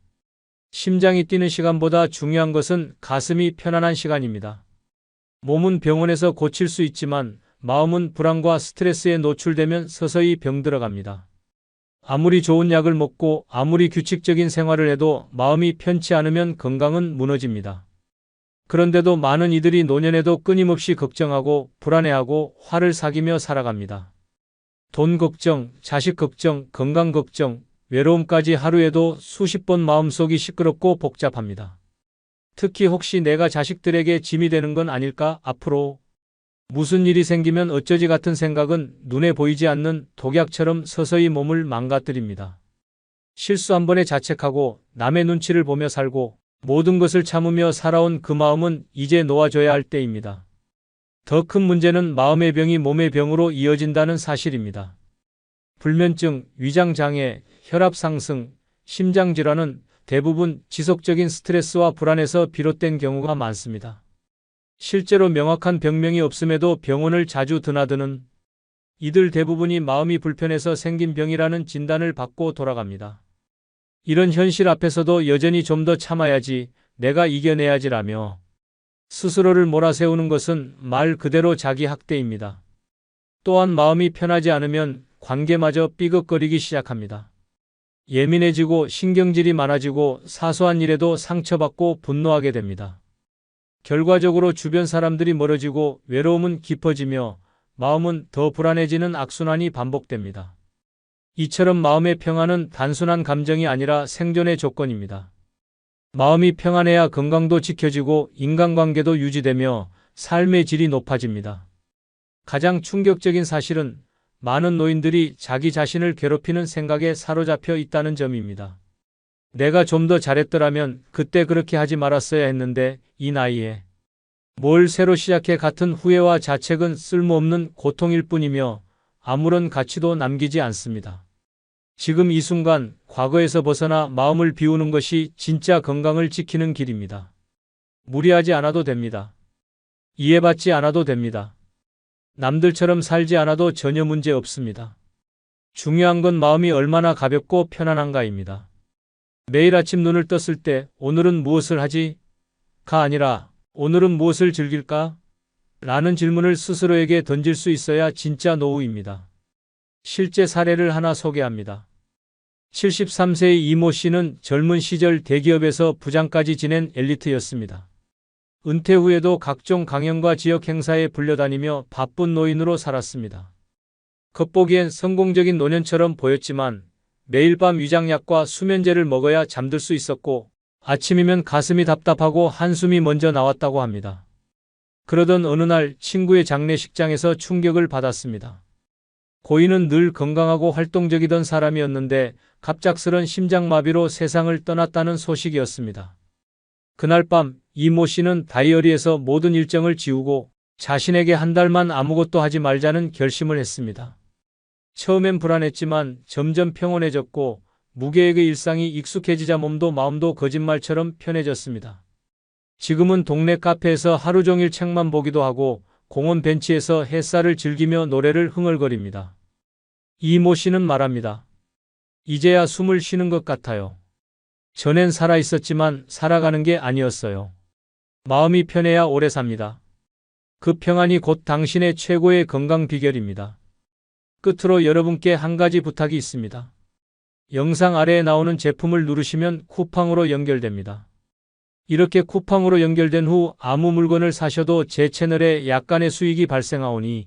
심장이 뛰는 시간보다 중요한 것은 가슴이 편안한 시간입니다. 몸은 병원에서 고칠 수 있지만 마음은 불안과 스트레스에 노출되면 서서히 병들어갑니다. 아무리 좋은 약을 먹고 아무리 규칙적인 생활을 해도 마음이 편치 않으면 건강은 무너집니다. 그런데도 많은 이들이 노년에도 끊임없이 걱정하고 불안해하고 화를 사귀며 살아갑니다. 돈 걱정, 자식 걱정, 건강 걱정, 외로움까지 하루에도 수십 번 마음속이 시끄럽고 복잡합니다. 특히 혹시 내가 자식들에게 짐이 되는 건 아닐까? 앞으로 무슨 일이 생기면 어쩌지 같은 생각은 눈에 보이지 않는 독약처럼 서서히 몸을 망가뜨립니다. 실수 한 번에 자책하고 남의 눈치를 보며 살고 모든 것을 참으며 살아온 그 마음은 이제 놓아줘야 할 때입니다. 더 큰 문제는 마음의 병이 몸의 병으로 이어진다는 사실입니다. 불면증, 위장장애, 혈압 상승, 심장질환은 대부분 지속적인 스트레스와 불안에서 비롯된 경우가 많습니다. 실제로 명확한 병명이 없음에도 병원을 자주 드나드는 이들 대부분이 마음이 불편해서 생긴 병이라는 진단을 받고 돌아갑니다. 이런 현실 앞에서도 여전히 좀 더 참아야지, 내가 이겨내야지라며 스스로를 몰아세우는 것은 말 그대로 자기 학대입니다. 또한 마음이 편하지 않으면 관계마저 삐걱거리기 시작합니다. 예민해지고 신경질이 많아지고 사소한 일에도 상처받고 분노하게 됩니다. 결과적으로 주변 사람들이 멀어지고 외로움은 깊어지며 마음은 더 불안해지는 악순환이 반복됩니다. 이처럼 마음의 평안은 단순한 감정이 아니라 생존의 조건입니다. 마음이 평안해야 건강도 지켜지고 인간관계도 유지되며 삶의 질이 높아집니다. 가장 충격적인 사실은 많은 노인들이 자기 자신을 괴롭히는 생각에 사로잡혀 있다는 점입니다. 내가 좀 더 잘했더라면 그때 그렇게 하지 말았어야 했는데 이 나이에 뭘 새로 시작해 같은 후회와 자책은 쓸모없는 고통일 뿐이며 아무런 가치도 남기지 않습니다. 지금 이 순간 과거에서 벗어나 마음을 비우는 것이 진짜 건강을 지키는 길입니다. 무리하지 않아도 됩니다. 이해받지 않아도 됩니다. 남들처럼 살지 않아도 전혀 문제 없습니다. 중요한 건 마음이 얼마나 가볍고 편안한가입니다. 매일 아침 눈을 떴을 때 오늘은 무엇을 하지? 가 아니라 오늘은 무엇을 즐길까? 라는 질문을 스스로에게 던질 수 있어야 진짜 노후입니다. 실제 사례를 하나 소개합니다. 73세의 이모 씨는 젊은 시절 대기업에서 부장까지 지낸 엘리트였습니다. 은퇴 후에도 각종 강연과 지역 행사에 불려다니며 바쁜 노인으로 살았습니다. 겉보기엔 성공적인 노년처럼 보였지만 매일 밤 위장약과 수면제를 먹어야 잠들 수 있었고 아침이면 가슴이 답답하고 한숨이 먼저 나왔다고 합니다. 그러던 어느 날 친구의 장례식장에서 충격을 받았습니다. 고인은 늘 건강하고 활동적이던 사람이었는데 갑작스런 심장마비로 세상을 떠났다는 소식이었습니다. 그날 밤 이모 씨는 다이어리에서 모든 일정을 지우고 자신에게 한 달만 아무것도 하지 말자는 결심을 했습니다. 처음엔 불안했지만 점점 평온해졌고 무계획의 일상이 익숙해지자 몸도 마음도 거짓말처럼 편해졌습니다. 지금은 동네 카페에서 하루 종일 책만 보기도 하고 공원 벤치에서 햇살을 즐기며 노래를 흥얼거립니다. 이모 씨는 말합니다. 이제야 숨을 쉬는 것 같아요. 전엔 살아 있었지만 살아가는 게 아니었어요. 마음이 편해야 오래 삽니다. 그 평안이 곧 당신의 최고의 건강 비결입니다. 끝으로 여러분께 한 가지 부탁이 있습니다. 영상 아래에 나오는 제품을 누르시면 쿠팡으로 연결됩니다. 이렇게 쿠팡으로 연결된 후 아무 물건을 사셔도 제 채널에 약간의 수익이 발생하오니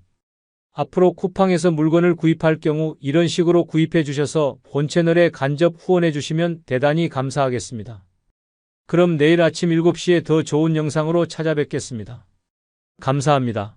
앞으로 쿠팡에서 물건을 구입할 경우 이런 식으로 구입해 주셔서 본 채널에 간접 후원해 주시면 대단히 감사하겠습니다. 그럼 내일 아침 7시에 더 좋은 영상으로 찾아뵙겠습니다. 감사합니다.